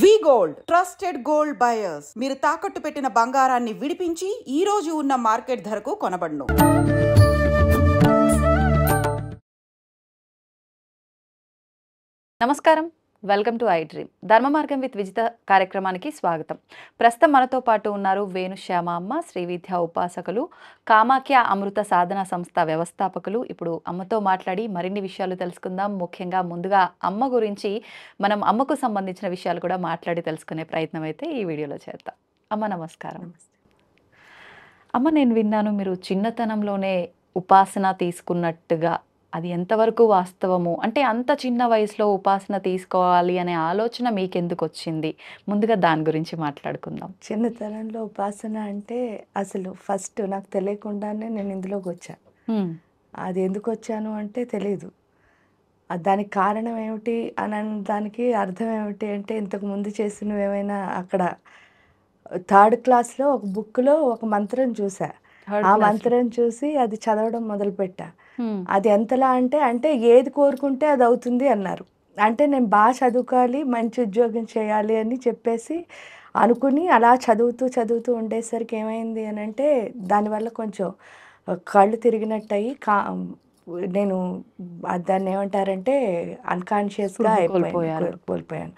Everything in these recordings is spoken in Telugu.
వి గోల్డ్ ట్రస్టెడ్ గోల్డ్ బయర్స్. మీరు తాకట్టు పెట్టిన బంగారాన్ని విడిపించి ఈ రోజు ఉన్న మార్కెట్ ధరకు కొనబడును. నమస్కారం, వెల్కమ్ టు ఐ డ్రీమ్. ధర్మ మార్గం విత్ విజిత కార్యక్రమానికి స్వాగతం. ప్రస్తుతం మనతో పాటు ఉన్నారు వేణుశ్యామ అమ్మ, శ్రీ విద్యా ఉపాసకులు, కామాఖ్య అమృత సాధన సంస్థ వ్యవస్థాపకులు. ఇప్పుడు అమ్మతో మాట్లాడి మరిన్ని విషయాలు తెలుసుకుందాం. ముఖ్యంగా ముందుగా అమ్మ గురించి, మనం అమ్మకు సంబంధించిన విషయాలు కూడా మాట్లాడి తెలుసుకునే ప్రయత్నం అయితే ఈ వీడియోలో చేద్దాం. అమ్మ నమస్కారం. అమ్మ, నేను విన్నాను మీరు చిన్నతనంలోనే ఉపాసన తీసుకున్నట్టుగా. అది ఎంతవరకు వాస్తవము? అంటే అంత చిన్న వయసులో ఉపాసన తీసుకోవాలి అనే ఆలోచన మీకెందుకు వచ్చింది? ముందుగా దాని గురించి మాట్లాడుకుందాం. చిన్నతనంలో ఉపాసన అంటే అసలు ఫస్ట్ నాకు తెలియకుండానే నేను ఇందులోకి వచ్చాను. అది ఎందుకు వచ్చాను అంటే తెలియదు. దానికి కారణం ఏమిటి అని దానికి అర్థం ఏమిటి అంటే, ఇంతకుముందు చేసినవి ఏమైనా అక్కడ థర్డ్ క్లాస్లో ఒక బుక్లో ఒక మంత్రం చూసా. ఆ మంత్రం చూసి అది చదవడం మొదలుపెట్టా. అది ఎంతలా అంటే ఏది కోరుకుంటే అది అవుతుంది అన్నారు. అంటే నేను బాగా చదువుకోవాలి, మంచి ఉద్యోగం చేయాలి అని చెప్పేసి అనుకుని అలా చదువుతూ ఉండేసరికి ఏమైంది అని అంటే, దానివల్ల కొంచెం కళ్ళు తిరిగినట్టు అయ్యి నేను దాన్ని ఏమంటారంటే అన్కాన్షియస్గా కోల్పోయాను.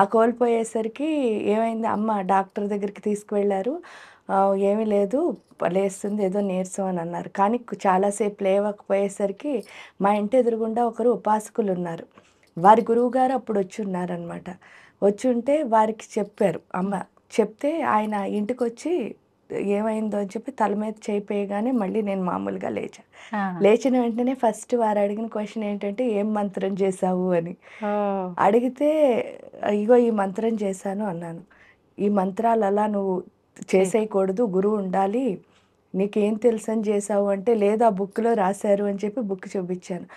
ఆ కోల్పోయేసరికి ఏమైంది, అమ్మ డాక్టర్ దగ్గరికి తీసుకువెళ్ళారు. ఏమీ లేదు, లేస్తుంది, ఏదో నీరసం అని అన్నారు. కానీ చాలాసేపు లేవకపోయేసరికి మా ఇంటి ఎదురుగుండా ఒకరు ఉపాసకులు ఉన్నారు. వారి గురువుగారు అప్పుడు వచ్చి ఉన్నారనమాట. వచ్చి ఉంటే వారికి చెప్పారు అమ్మ. చెప్తే ఆయన ఇంటికి వచ్చి ఏమైందో అని చెప్పి తల మీద చేయిపోయగానే మళ్ళీ నేను మామూలుగా లేచిన వెంటనే ఫస్ట్ వారు అడిగిన క్వశ్చన్ ఏంటంటే, ఏం మంత్రం చేశావు అని అడిగితే, ఇగో ఈ మంత్రం చేశాను అన్నాను. ఈ మంత్రాలు అలా నువ్వు చేసేయకూడదు, గురువు ఉండాలి, నీకేం తెలుసు అని చేసావు అంటే, లేదు ఆ బుక్లో రాశారు అని చెప్పి బుక్ చూపించాను.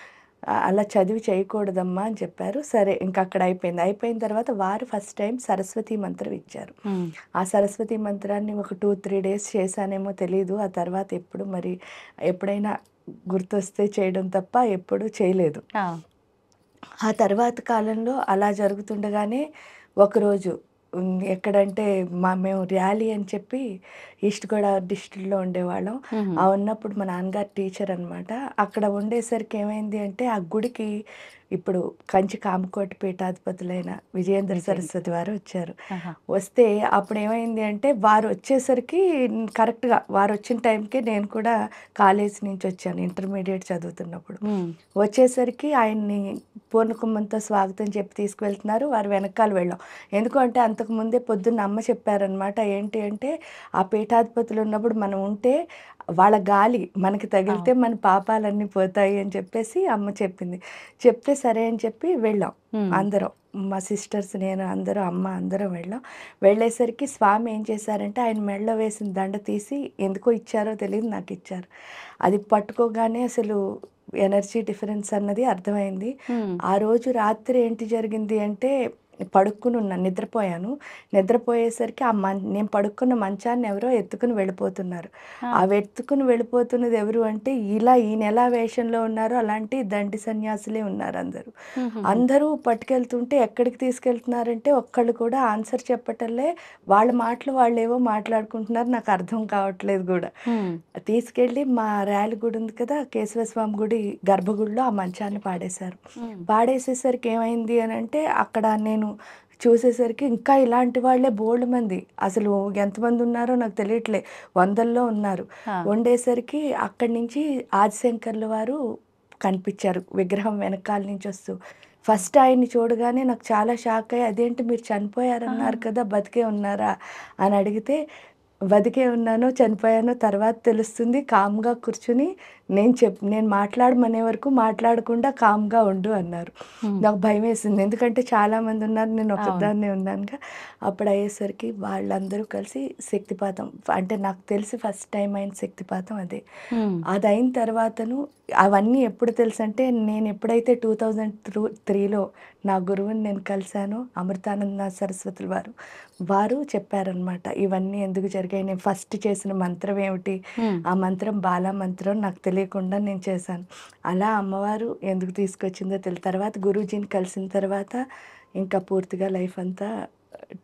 అలా చదివి చేయకూడదమ్మా అని చెప్పారు. సరే, ఇంకా అక్కడ అయిపోయిన తర్వాత వారు ఫస్ట్ టైం సరస్వతి మంత్రం ఇచ్చారు. ఆ సరస్వతి మంత్రాన్ని ఒక 2-3 డేస్ చేశానేమో తెలీదు. ఆ తర్వాత ఎప్పుడైనా గుర్తొస్తే చేయడం తప్ప ఎప్పుడూ చేయలేదు. ఆ తర్వాత కాలంలో అలా జరుగుతుండగానే ఒకరోజు ఎక్కడంటే మేము ర్యాలీ అని చెప్పి ఈస్ట్ గోదావరి డిస్ట్రిక్ట్లో ఉండేవాళ్ళం. ఉన్నప్పుడు మా నాన్నగారు టీచర్ అనమాట. అక్కడ ఉండేసరికి ఏమైంది అంటే, ఆ గుడికి ఇప్పుడు కంచి కామకోటి పీఠాధిపతులైన విజయేంద్ర సరస్వతి వారు వచ్చారు. వస్తే అప్పుడు ఏమైంది అంటే, వారు వచ్చేసరికి కరెక్ట్గా వారు వచ్చిన టైంకే నేను కూడా కాలేజ్ నుంచి వచ్చాను, ఇంటర్మీడియట్ చదువుతున్నప్పుడు. వచ్చేసరికి ఆయన్ని పూర్ణకుంభంతో స్వాగతం చెప్పి తీసుకువెళ్తున్నారు. వారు వెనకాల వెళ్ళాం. ఎందుకంటే అంతకుముందే పొద్దున్న అమ్మ చెప్పారనమాట. ఏంటి అంటే, ఆ పీఠాధిపతులు ఉన్నప్పుడు మనం ఉంటే వాళ్ళ గాలి మనకి తగిలితే మన పాపాలన్నీ పోతాయి అని చెప్పేసి అమ్మ చెప్పింది. చెప్తే సరే అని చెప్పి వెళ్ళాం అందరం, మా సిస్టర్స్, నేను, అందరూ, అమ్మ అందరం వెళ్ళాం. వెళ్ళేసరికి స్వామి ఏం చేశారంటే, ఆయన మెడలో వేసిన దండ తీసి ఎందుకో ఇచ్చారో తెలియదు, నాకు ఇచ్చారు. అది పట్టుకోగానే అసలు ఎనర్జీ డిఫరెన్స్ అన్నది అర్థమైంది. ఆ రోజు రాత్రి ఏంటి జరిగింది అంటే, పడుక్కుని ఉన్నాను, నిద్రపోయేసరికి నేను పడుకున్న మంచాన్ని ఎవరో ఎత్తుకుని వెళ్ళిపోతున్నారు. ఆ ఎత్తుకుని వెళ్ళిపోతున్నది ఎవరు అంటే, ఈయన ఎలా వేషంలో ఉన్నారో అలాంటి దండి సన్యాసులే ఉన్నారు అందరూ పట్టుకెళ్తుంటే, ఎక్కడికి తీసుకెళ్తున్నారంటే ఒక్కళ్ళు కూడా ఆన్సర్ చెప్పటంలే. వాళ్ళ మాటలు వాళ్ళు ఏవో మాట్లాడుకుంటున్నారు, నాకు అర్థం కావట్లేదు కూడా. తీసుకెళ్ళి మా ర్యాలీ గుడి ఉంది కదా, కేశవస్వామి గుడి గర్భగుడిలో ఆ మంచాన్ని పాడేశారు. పాడేసేసరికి ఏమైంది అని అంటే, అక్కడ నేను చూసేసరికి ఇంకా ఇలాంటి వాళ్ళే బోల్డ్ మంది, అసలు ఎంతమంది ఉన్నారో నాకు తెలియట్లే, వందల్లో ఉన్నారు. ఉండేసరికి అక్కడి నుంచి ఆదిశంకర్ల వారు కనిపించారు విగ్రహం వెనకాల నుంచి వస్తూ. ఫస్ట్ ఆయన్ని చూడగానే నాకు చాలా షాక్ అయ్యి, అదేంటి మీరు చనిపోయారన్నారు కదా, బతికే ఉన్నారా అని అడిగితే, బతికే ఉన్నానో చనిపోయానో తర్వాత తెలుస్తుంది, కామ్గా కూర్చుని నేను మాట్లాడమనే వరకు మాట్లాడకుండా కామ్గా ఉండు అన్నారు. నాకు భయం వేసింది, ఎందుకంటే చాలామంది ఉన్నారు, నేను ఒకదాన్నే ఉన్నానుగా. అప్పుడు అయ్యేసరికి వాళ్ళందరూ కలిసి శక్తిపాతం, అంటే నాకు తెలిసి ఫస్ట్ టైం అయిన శక్తిపాతం అదే. అది అయిన తర్వాతను అవన్నీ ఎప్పుడు తెలుసు అంటే, నేను ఎప్పుడైతే 2003లో నా గురువుని నేను కలిశానో, అమృతానంద సరస్వతుల వారు చెప్పారనమాట, ఇవన్నీ ఎందుకు జరిగాయి, నేను ఫస్ట్ చేసిన మంత్రం ఏమిటి, ఆ మంత్రం బాలా మంత్రం నాకు తెలియకుండా నేను చేశాను. అలా అమ్మవారు ఎందుకు తీసుకొచ్చిందో తర్వాత గురూజీని కలిసిన తర్వాత ఇంకా పూర్తిగా లైఫ్ అంతా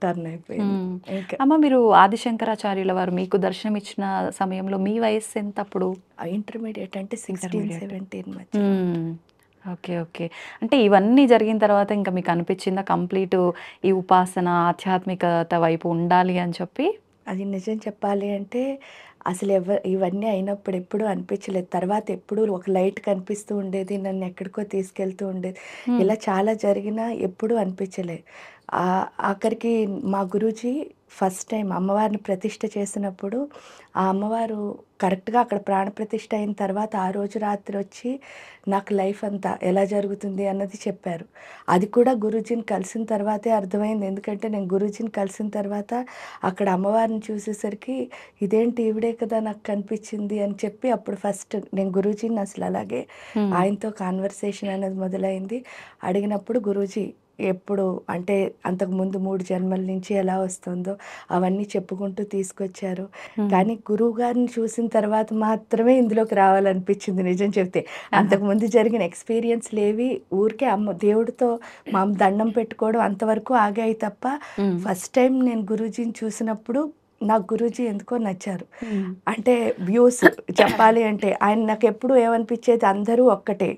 టర్న్ అయిపోయింది. ఇంకా అమ్మ, మీరు ఆదిశంకరాచార్యుల వారు మీకు దర్శనం ఇచ్చిన సమయంలో మీ వయస్సు ఎంత అప్పుడు? ఇంటర్మీడియట్ అంటే 16, Intermediate. 17 మధ్య. Okay, okay. అంటే ఇవన్నీ జరిగిన తర్వాత ఇంకా మీకు అనిపించిందా కంప్లీట్ ఈ ఉపాసన ఆధ్యాత్మికత వైపు ఉండాలి అని చెప్పి? అది నిజం చెప్పాలి అంటే అసలు ఇవన్నీ అయినప్పుడు ఎప్పుడూ అనిపించలేదు. తర్వాత ఎప్పుడూ ఒక లైట్ కనిపిస్తూ ఉండేది, నన్ను ఎక్కడికో తీసుకెళ్తూ ఉండేది. ఇలా చాలా జరిగినా ఎప్పుడూ అనిపించలే. ఆఖరికి మా గురూజీ ఫస్ట్ టైం అమ్మవారిని ప్రతిష్ఠ చేసినప్పుడు ఆ అమ్మవారు కరెక్ట్గా అక్కడ ప్రాణప్రతిష్ఠ అయిన తర్వాత ఆ రోజు రాత్రి వచ్చి నాకు లైఫ్ అంతా ఎలా జరుగుతుంది అన్నది చెప్పారు. అది కూడా గురూజీని కలిసిన తర్వాతే అర్థమైంది. ఎందుకంటే నేను గురూజీని కలిసిన తర్వాత అక్కడ అమ్మవారిని చూసేసరికి ఇదేంటి ఈవిడే కదా నాకు కనిపించింది అని చెప్పి అప్పుడు ఫస్ట్ నేను గురూజీని అసలు అలాగే ఆయనతో కాన్వర్సేషన్ అనేది మొదలైంది. అడిగినప్పుడు గురూజీ ఎప్పుడు అంటే అంతకుముందు 3 జన్మల నుంచి ఎలా వస్తుందో అవన్నీ చెప్పుకుంటూ తీసుకొచ్చారు. కానీ గురువు గారిని చూసిన తర్వాత మాత్రమే ఇందులోకి రావాలనిపించింది నిజం చెప్తే. అంతకుముందు జరిగిన ఎక్స్పీరియన్స్లు ఏవి ఊరికే దేవుడితో మా దండం పెట్టుకోవడం అంతవరకు ఆగాయి తప్ప ఫస్ట్ టైం నేను గురూజీని చూసినప్పుడు నాకు గురూజీ ఎందుకో నచ్చారు. అంటే వ్యూస్ చెప్పాలి అంటే ఆయన నాకు ఎప్పుడు ఏమనిపించేది అందరూ ఒక్కటే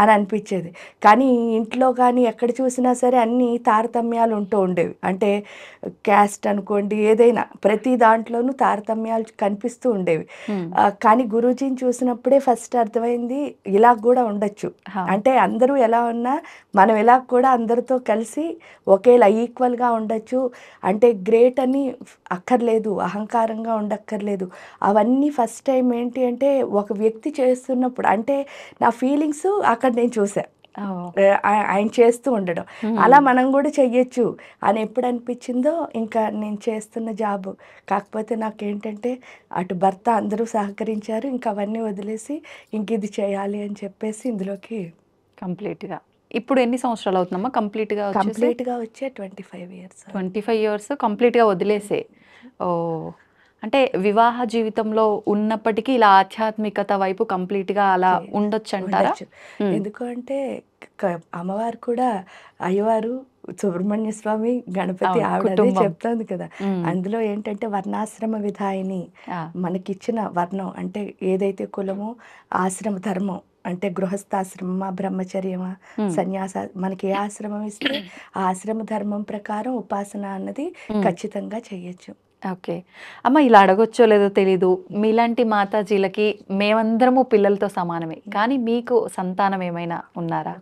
అని అనిపించేది. కానీ ఇంట్లో కానీ ఎక్కడ చూసినా సరే అన్ని తారతమ్యాలు ఉంటూ ఉండేవి. అంటే క్యాస్ట్ అనుకోండి, ఏదైనా ప్రతి దాంట్లోనూ తారతమ్యాలు కనిపిస్తూ ఉండేవి. కానీ గురూజీని చూసినప్పుడే ఫస్ట్ అర్థమైంది ఇలా కూడా ఉండొచ్చు. అంటే అందరూ ఎలా ఉన్నా మనం ఇలా కూడా అందరితో కలిసి ఒకేలా ఈక్వల్గా ఉండొచ్చు. అంటే గ్రేట్ అని అక్కర్లేదు, అహంకారంగా ఉండక్కర్లేదు. అవన్నీ ఫస్ట్ టైం ఏంటి అంటే ఒక వ్యక్తి చేస్తున్నప్పుడు అంటే నా ఫీలింగ్స్ అక్కడ నేను చూసా ఆయన చేస్తూ ఉండడం. అలా మనం కూడా చెయ్యొచ్చు అని ఎప్పుడు అనిపించిందో ఇంకా నేను చేస్తున్న జాబ్. కాకపోతే నాకేంటంటే అటు భర్త అందరూ సహకరించారు. ఇంకా అవన్నీ వదిలేసి ఇంక ఇది చేయాలి అని చెప్పేసి ఇందులోకి కంప్లీట్గా. ఇప్పుడు ఎన్ని సంవత్సరాలు అవుతుందమ్మా కంప్లీట్గా వచ్చే 25 ఇయర్స్. 25 ఇయర్స్ కంప్లీట్గా వదిలేసే. ఓ, అంటే వివాహ జీవితంలో ఉన్నప్పటికీ ఇలా ఆధ్యాత్మికత వైపు కంప్లీట్గా అలా ఉండొచ్చు అంటారా? ఎందుకు అంటే అమ్మవారు కూడా అయ్యవారు సుబ్రహ్మణ్య స్వామి గణపతి ఆవిడ అదే చెప్తోంది కదా. అందులో ఏంటంటే వర్ణాశ్రమ విధాయిని, మనకిచ్చిన వర్ణం అంటే ఏదైతే కులమో ఆశ్రమ ధర్మం అంటే గృహస్థాశ్రమమా బ్రహ్మచర్యమా సన్యాస మనకి ఏ ఆశ్రమం ఇస్తే ఆ ఆశ్రమ ధర్మం ప్రకారం ఉపాసన అన్నది ఖచ్చితంగా చెయ్యొచ్చు. ఓకే అమ్మ, ఇలా అడగొచ్చో లేదో తెలీదు, మీలాంటి మాతాజీలకి మేమందరము పిల్లలతో సమానమే, కానీ మీకు సంతానం ఏమైనా ఉన్నారా?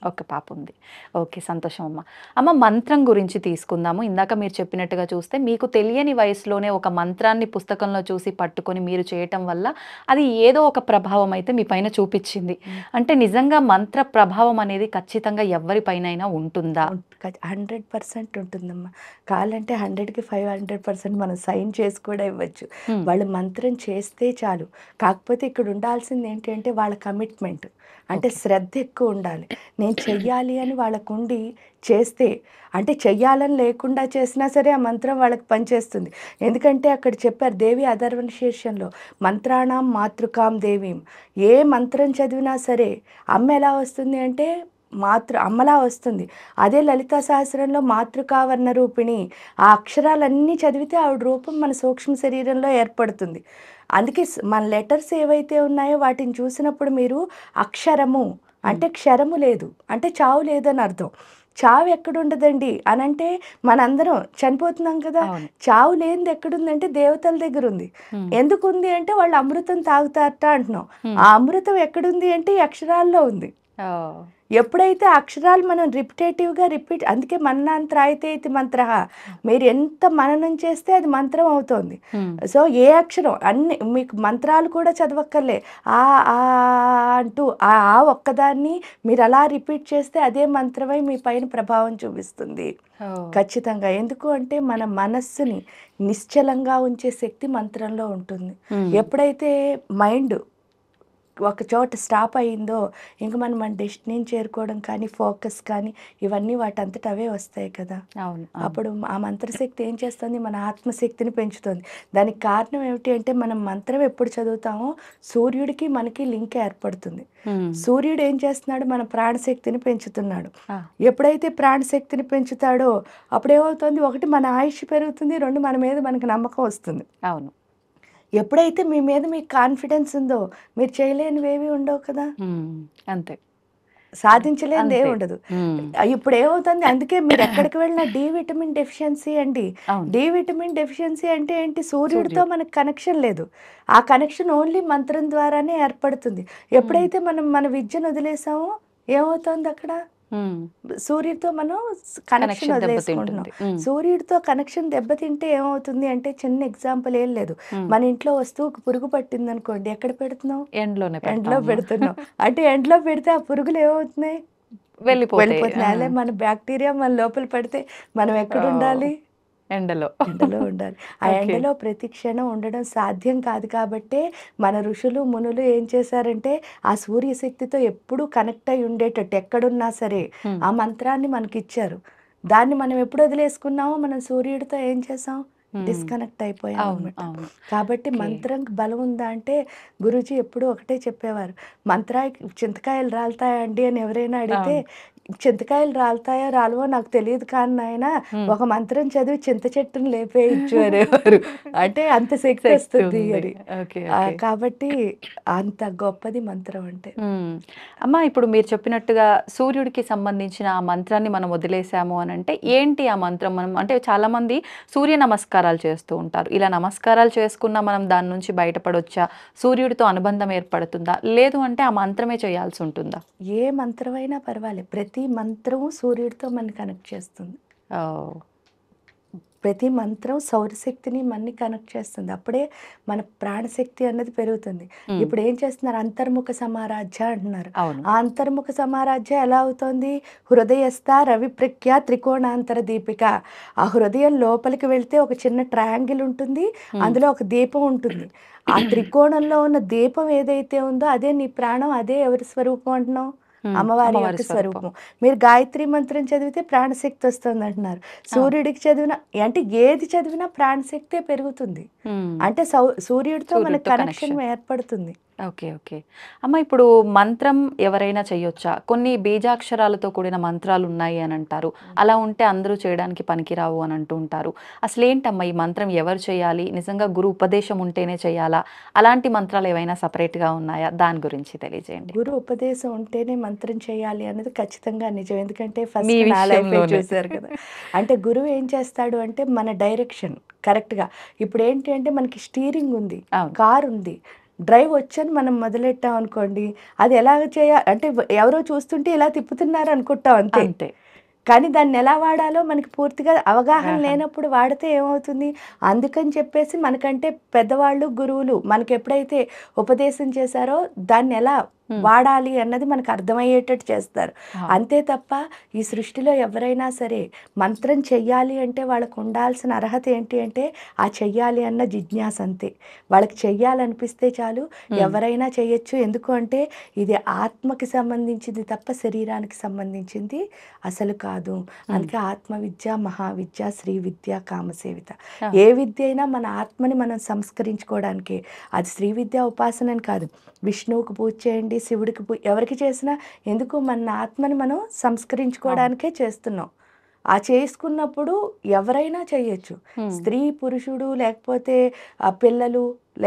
ఒక పాప ఉంది. ఓకే, సంతోషం అమ్మ. అమ్మ, మంత్రం గురించి తీసుకుందాము. ఇందాక మీరు చెప్పినట్టుగా చూస్తే మీకు తెలియని వయసులోనే ఒక మంత్రాన్ని పుస్తకంలో చూసి పట్టుకొని మీరు చేయటం వల్ల అది ఏదో ఒక ప్రభావం అయితే మీ పైన చూపించింది. అంటే నిజంగా మంత్ర ప్రభావం అనేది ఖచ్చితంగా ఎవరిపైనైనా ఉంటుందా? 100% ఉంటుందమ్మా. కావాలంటే 100కి 500% మనం సైన్ చేసి కూడా ఇవ్వచ్చు. వాళ్ళు మంత్రం చేస్తే చాలు. కాకపోతే ఇక్కడ ఉండాల్సింది ఏంటంటే వాళ్ళ కమిట్మెంట్, అంటే శ్రద్ధ ఎక్కువ ఉండాలి. నేను చెయ్యాలి అని వాళ్ళకు ఉండి చేస్తే, అంటే చెయ్యాలని లేకుండా చేసినా సరే ఆ మంత్రం వాళ్ళకి పనిచేస్తుంది. ఎందుకంటే అక్కడ చెప్పారు దేవి అధర్వణ శీర్షంలో మంత్రాణం మాతృకాం దేవీం. ఏ మంత్రం చదివినా సరే అమ్మ ఎలా వస్తుంది అంటే అమ్మలా వస్తుంది. అదే లలితా సహస్రంలో మాతృకావర్ణ రూపిణి. ఆ అక్షరాలన్నీ చదివితే ఆవిడ రూపం మన సూక్ష్మ శరీరంలో ఏర్పడుతుంది. అందుకే మన లెటర్స్ ఏవైతే ఉన్నాయో వాటిని చూసినప్పుడు మీరు అక్షరము అంటే క్షరము లేదు అంటే చావు లేదని అర్థం. చావు ఎక్కడుండదండి అని అంటే మనందరం చనిపోతున్నాం కదా. చావు లేనిది ఎక్కడుందంటే దేవతల దగ్గర ఉంది. ఎందుకు ఉంది అంటే వాళ్ళు అమృతం తాగుతారట అంటున్నాం. ఆ అమృతం ఎక్కడుంది అంటే ఈ అక్షరాల్లో ఉంది. ఎప్పుడైతే అక్షరాలు మనం రిపిటేటివ్గా అందుకే మన్నంత్రాయితే ఇది మంత్ర. మీరు ఎంత మననం చేస్తే అది మంత్రం అవుతుంది. సో ఏ అక్షరం అన్ని మీకు మంత్రాలు కూడా చదవక్కర్లే. ఆ అంటూ ఆ ఒక్కదాన్ని మీరు అలా రిపీట్ చేస్తే అదే మంత్రమై మీ పైన ప్రభావం చూపిస్తుంది ఖచ్చితంగా. ఎందుకు అంటే మన మనస్సుని నిశ్చలంగా ఉంచే శక్తి మంత్రంలో ఉంటుంది. ఎప్పుడైతే మైండ్ ఒక చోట స్టాప్ అయిందో ఇంక మనం మన డెస్టినీని చేరుకోవడం కానీ ఫోకస్ కానీ ఇవన్నీ వాటంతట అవే వస్తాయి కదా. అవును. అప్పుడు ఆ మంత్రశక్తి ఏం చేస్తుంది, మన ఆత్మశక్తిని పెంచుతుంది. దానికి కారణం ఏమిటి అంటే మనం మంత్రం ఎప్పుడు చదువుతామో సూర్యుడికి మనకి లింక్ ఏర్పడుతుంది. సూర్యుడు ఏం చేస్తున్నాడు, మన ప్రాణశక్తిని పెంచుతున్నాడు. ఎప్పుడైతే ప్రాణశక్తిని పెంచుతాడో అప్పుడేమవుతుంది, ఒకటి మన ఆయుష్ పెరుగుతుంది, రెండు మన మీద మనకి నమ్మకం వస్తుంది. అవును. ఎప్పుడైతే మీ మీద మీకు కాన్ఫిడెన్స్ ఉందో మీరు చేయలేనివేవి ఉండవు కదా, అంతే, సాధించలేనిదే ఉండదు. ఇప్పుడు ఏమవుతుంది, అందుకే మీరు ఎక్కడికి వెళ్ళినా డి విటమిన్ డెఫిషియన్సీ అండి. డి విటమిన్ డెఫిషియన్సీ అంటే ఏంటి, సూర్యుడితో మనకు కనెక్షన్ లేదు. ఆ కనెక్షన్ ఓన్లీ మంత్రం ద్వారానే ఏర్పడుతుంది. ఎప్పుడైతే మనం మన విద్యను వదిలేసామో ఏమవుతుంది, అక్కడ సూర్యుడితో మనం కనెక్షన్ వదిలేసుకుంటున్నాం. సూర్యుడితో కనెక్షన్ దెబ్బతింటే ఏమవుతుంది అంటే, చిన్న ఎగ్జాంపుల్ ఏం లేదు, మన ఇంట్లో వస్తువు పురుగు పట్టింది అనుకోండి, ఎక్కడ పెడుతున్నాం, ఎండలో పెడుతున్నాం. అంటే ఎండలో పెడితే ఆ పురుగులు ఏమవుతున్నాయి, వెళ్ళిపోతున్నాయి. అదే మన బ్యాక్టీరియా మన లోపల పడితే మనం ఎక్కడ ఉండాలి, ఎండలో ఉండాలి. ఆ ఎండలో ప్రతి క్షణం ఉండడం సాధ్యం కాదు. కాబట్టే మన ఋషులు మునులు ఏం చేశారంటే, ఆ సూర్యశక్తితో ఎప్పుడూ కనెక్ట్ అయి ఉండేటట్టు ఎక్కడున్నా సరే ఆ మంత్రాన్ని మనకి ఇచ్చారు. దాన్ని మనం ఎప్పుడు వదిలేసుకున్నామో మనం సూర్యుడితో ఏం చేసాం, డిస్కనెక్ట్ అయిపోయాం అనమాట. కాబట్టి మంత్రంకి బలం ఉందా అంటే, గురూజీ ఎప్పుడూ ఒకటే చెప్పేవారు, మంత్రానికి చింతకాయలు రాలుతాయండి అని ఎవరైనా అడిగితే, చింతకాయలు రాలుతాయో రాలువో నాకు తెలియదు కానీ నాయన ఒక మంత్రం చదివి చింత చెట్టును లేపేయచ్చు అనేవారు. అంటే అంత శక్తి వస్తుంది అని. కాబట్టి అంత గొప్పది మంత్రం అంటే. అమ్మ, ఇప్పుడు మీరు చెప్పినట్టుగా సూర్యుడికి సంబంధించిన ఆ మంత్రాన్ని మనం వదిలేసాము అని అంటే ఏంటి ఆ మంత్రం? మనం అంటే చాలా మంది సూర్య నమస్కారాలు చేస్తూ ఉంటారు. ఇలా నమస్కారాలు చేసుకున్నా మనం దాని నుంచి బయటపడొచ్చా? సూర్యుడితో అనుబంధం ఏర్పడుతుందా? లేదు అంటే ఆ మంత్రమే చేయాల్సి ఉంటుందా? ఏ మంత్రమైనా పర్వాలేదు, ప్రతి మంత్రం సూర్యుడితో మన కనెక్ట్ చేస్తుంది. ప్రతి మంత్రం సౌరశక్తిని మనని కనెక్ట్ చేస్తుంది. అప్పుడే మన ప్రాణశక్తి అన్నది పెరుగుతుంది. ఇప్పుడు ఏం చేస్తున్నారు, అంతర్ముఖ సమారాధ్య అంటున్నారు. ఆ అంతర్ముఖ సమారాధ్య ఎలా అవుతుంది, హృదయస్థ రవి ప్రఖ్య త్రికోణాంతర దీపిక. ఆ హృదయం లోపలికి వెళ్తే ఒక చిన్న ట్రయాంగిల్ ఉంటుంది, అందులో ఒక దీపం ఉంటుంది. ఆ త్రికోణంలో ఉన్న దీపం ఏదైతే ఉందో అదే నీ ప్రాణం, అదే ఎవరి స్వరూపం అంటున్నావు, అమ్మవారి యొక్క స్వరూపం. మీరు గాయత్రి మంత్రం చదివితే ప్రాణశక్తి వస్తుంది అంటున్నారు. సూర్యుడికి చదివిన అంటే ఏది చదివినా ప్రాణశక్తే పెరుగుతుంది. అంటే సూర్యుడితో మన కనెక్షన్ ఏర్పడుతుంది. Okay, okay. అమ్మ, ఇప్పుడు మంత్రం ఎవరైనా చేయొచ్చా? కొన్ని బీజాక్షరాలతో కూడిన మంత్రాలు ఉన్నాయి అని అంటారు. అలా ఉంటే అందరూ చేయడానికి పనికిరావు అని అంటూ ఉంటారు. అసలు ఏంటమ్మా ఈ మంత్రం ఎవరు చేయాలి? నిజంగా గురు ఉపదేశం ఉంటేనే చేయాలా? అలాంటి మంత్రాలు ఏవైనా సపరేట్గా ఉన్నాయా? దాని గురించి తెలియజేయండి. గురు ఉపదేశం ఉంటేనే మంత్రం చేయాలి అన్నది ఖచ్చితంగా నిజం. ఎందుకంటే ఫస్ట్ నా లైఫ్ చూసారు కదా. అంటే గురువు ఏం చేస్తాడు అంటే మన డైరెక్షన్ కరెక్ట్గా, ఇప్పుడు ఏంటి అంటే మనకి స్టీరింగ్ ఉంది, కార్ ఉంది, డ్రైవ్ వచ్చని మనం మొదలెట్టాం అనుకోండి, అది ఎలాగ చేయాలి అంటే ఎవరో చూస్తుంటే ఇలా తిప్పుతున్నారు అనుకుంటాం అంతే. కానీ దాన్ని ఎలా వాడాలో మనకి పూర్తిగా అవగాహన లేనప్పుడు వాడితే ఏమవుతుంది, అందుకని చెప్పేసి మనకంటే పెద్దవాళ్ళు గురువులు మనకి ఎప్పుడైతే ఉపదేశం చేశారో దాన్ని ఎలా వాడాలి అన్నది మనకు అర్థమయ్యేటట్టు చేస్తారు. అంతే తప్ప ఈ సృష్టిలో ఎవరైనా సరే మంత్రం చెయ్యాలి అంటే వాళ్ళకు ఉండాల్సిన అర్హత ఏంటి అంటే ఆ చెయ్యాలి అన్న జిజ్ఞాస అంతే. వాళ్ళకి చెయ్యాలనిపిస్తే చాలు, ఎవరైనా చేయొచ్చు. ఎందుకు అంటే ఇది ఆత్మకి సంబంధించింది తప్ప శరీరానికి సంబంధించింది అసలు కాదు. అందుకే ఆత్మవిద్య, మహావిద్య, శ్రీ విద్య, కామసేవిత. ఏ విద్య అయినా మన ఆత్మని మనం సంస్కరించుకోవడానికి. అది శ్రీ విద్య ఉపాసన కాదు, విష్ణువుకు పూజ చేయండి, శివుడికి ఎవరికి చేసినా ఎందుకు మన ఆత్మని మనం సంస్కరించుకోవడానికే చేస్తున్నాం. ఆ చేసుకున్నప్పుడు ఎవరైనా చేయొచ్చు, స్త్రీ పురుషుడు లేకపోతే పిల్లలు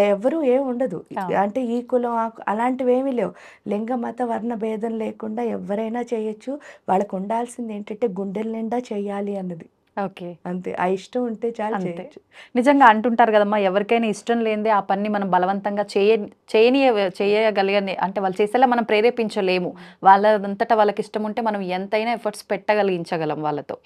ఎవరు ఏం ఉండదు. అంటే ఈ కులం అలాంటివి ఏమీ లేవు. లింగ మత వర్ణ భేదం లేకుండా ఎవరైనా చేయొచ్చు. వాళ్ళకు ఉండాల్సింది ఏంటంటే గుండెల నిండా చేయాలి అన్నది. ఓకే, అంతే. ఆ ఇష్టం ఉంటే చాలు, చేయొచ్చు. నిజంగా అంటుంటారు కదమ్మా, ఎవరికైనా ఇష్టం లేనిదే ఆ పని మనం బలవంతంగా చేయగలిగని అంటే వాళ్ళు చేసేలా మనం ప్రేరేపించలేము. వాళ్ళంతటా వాళ్ళకి ఇష్టం ఉంటే మనం ఎంతైనా ఎఫర్ట్స్ పెట్టగలిగించగలం వాళ్ళతో.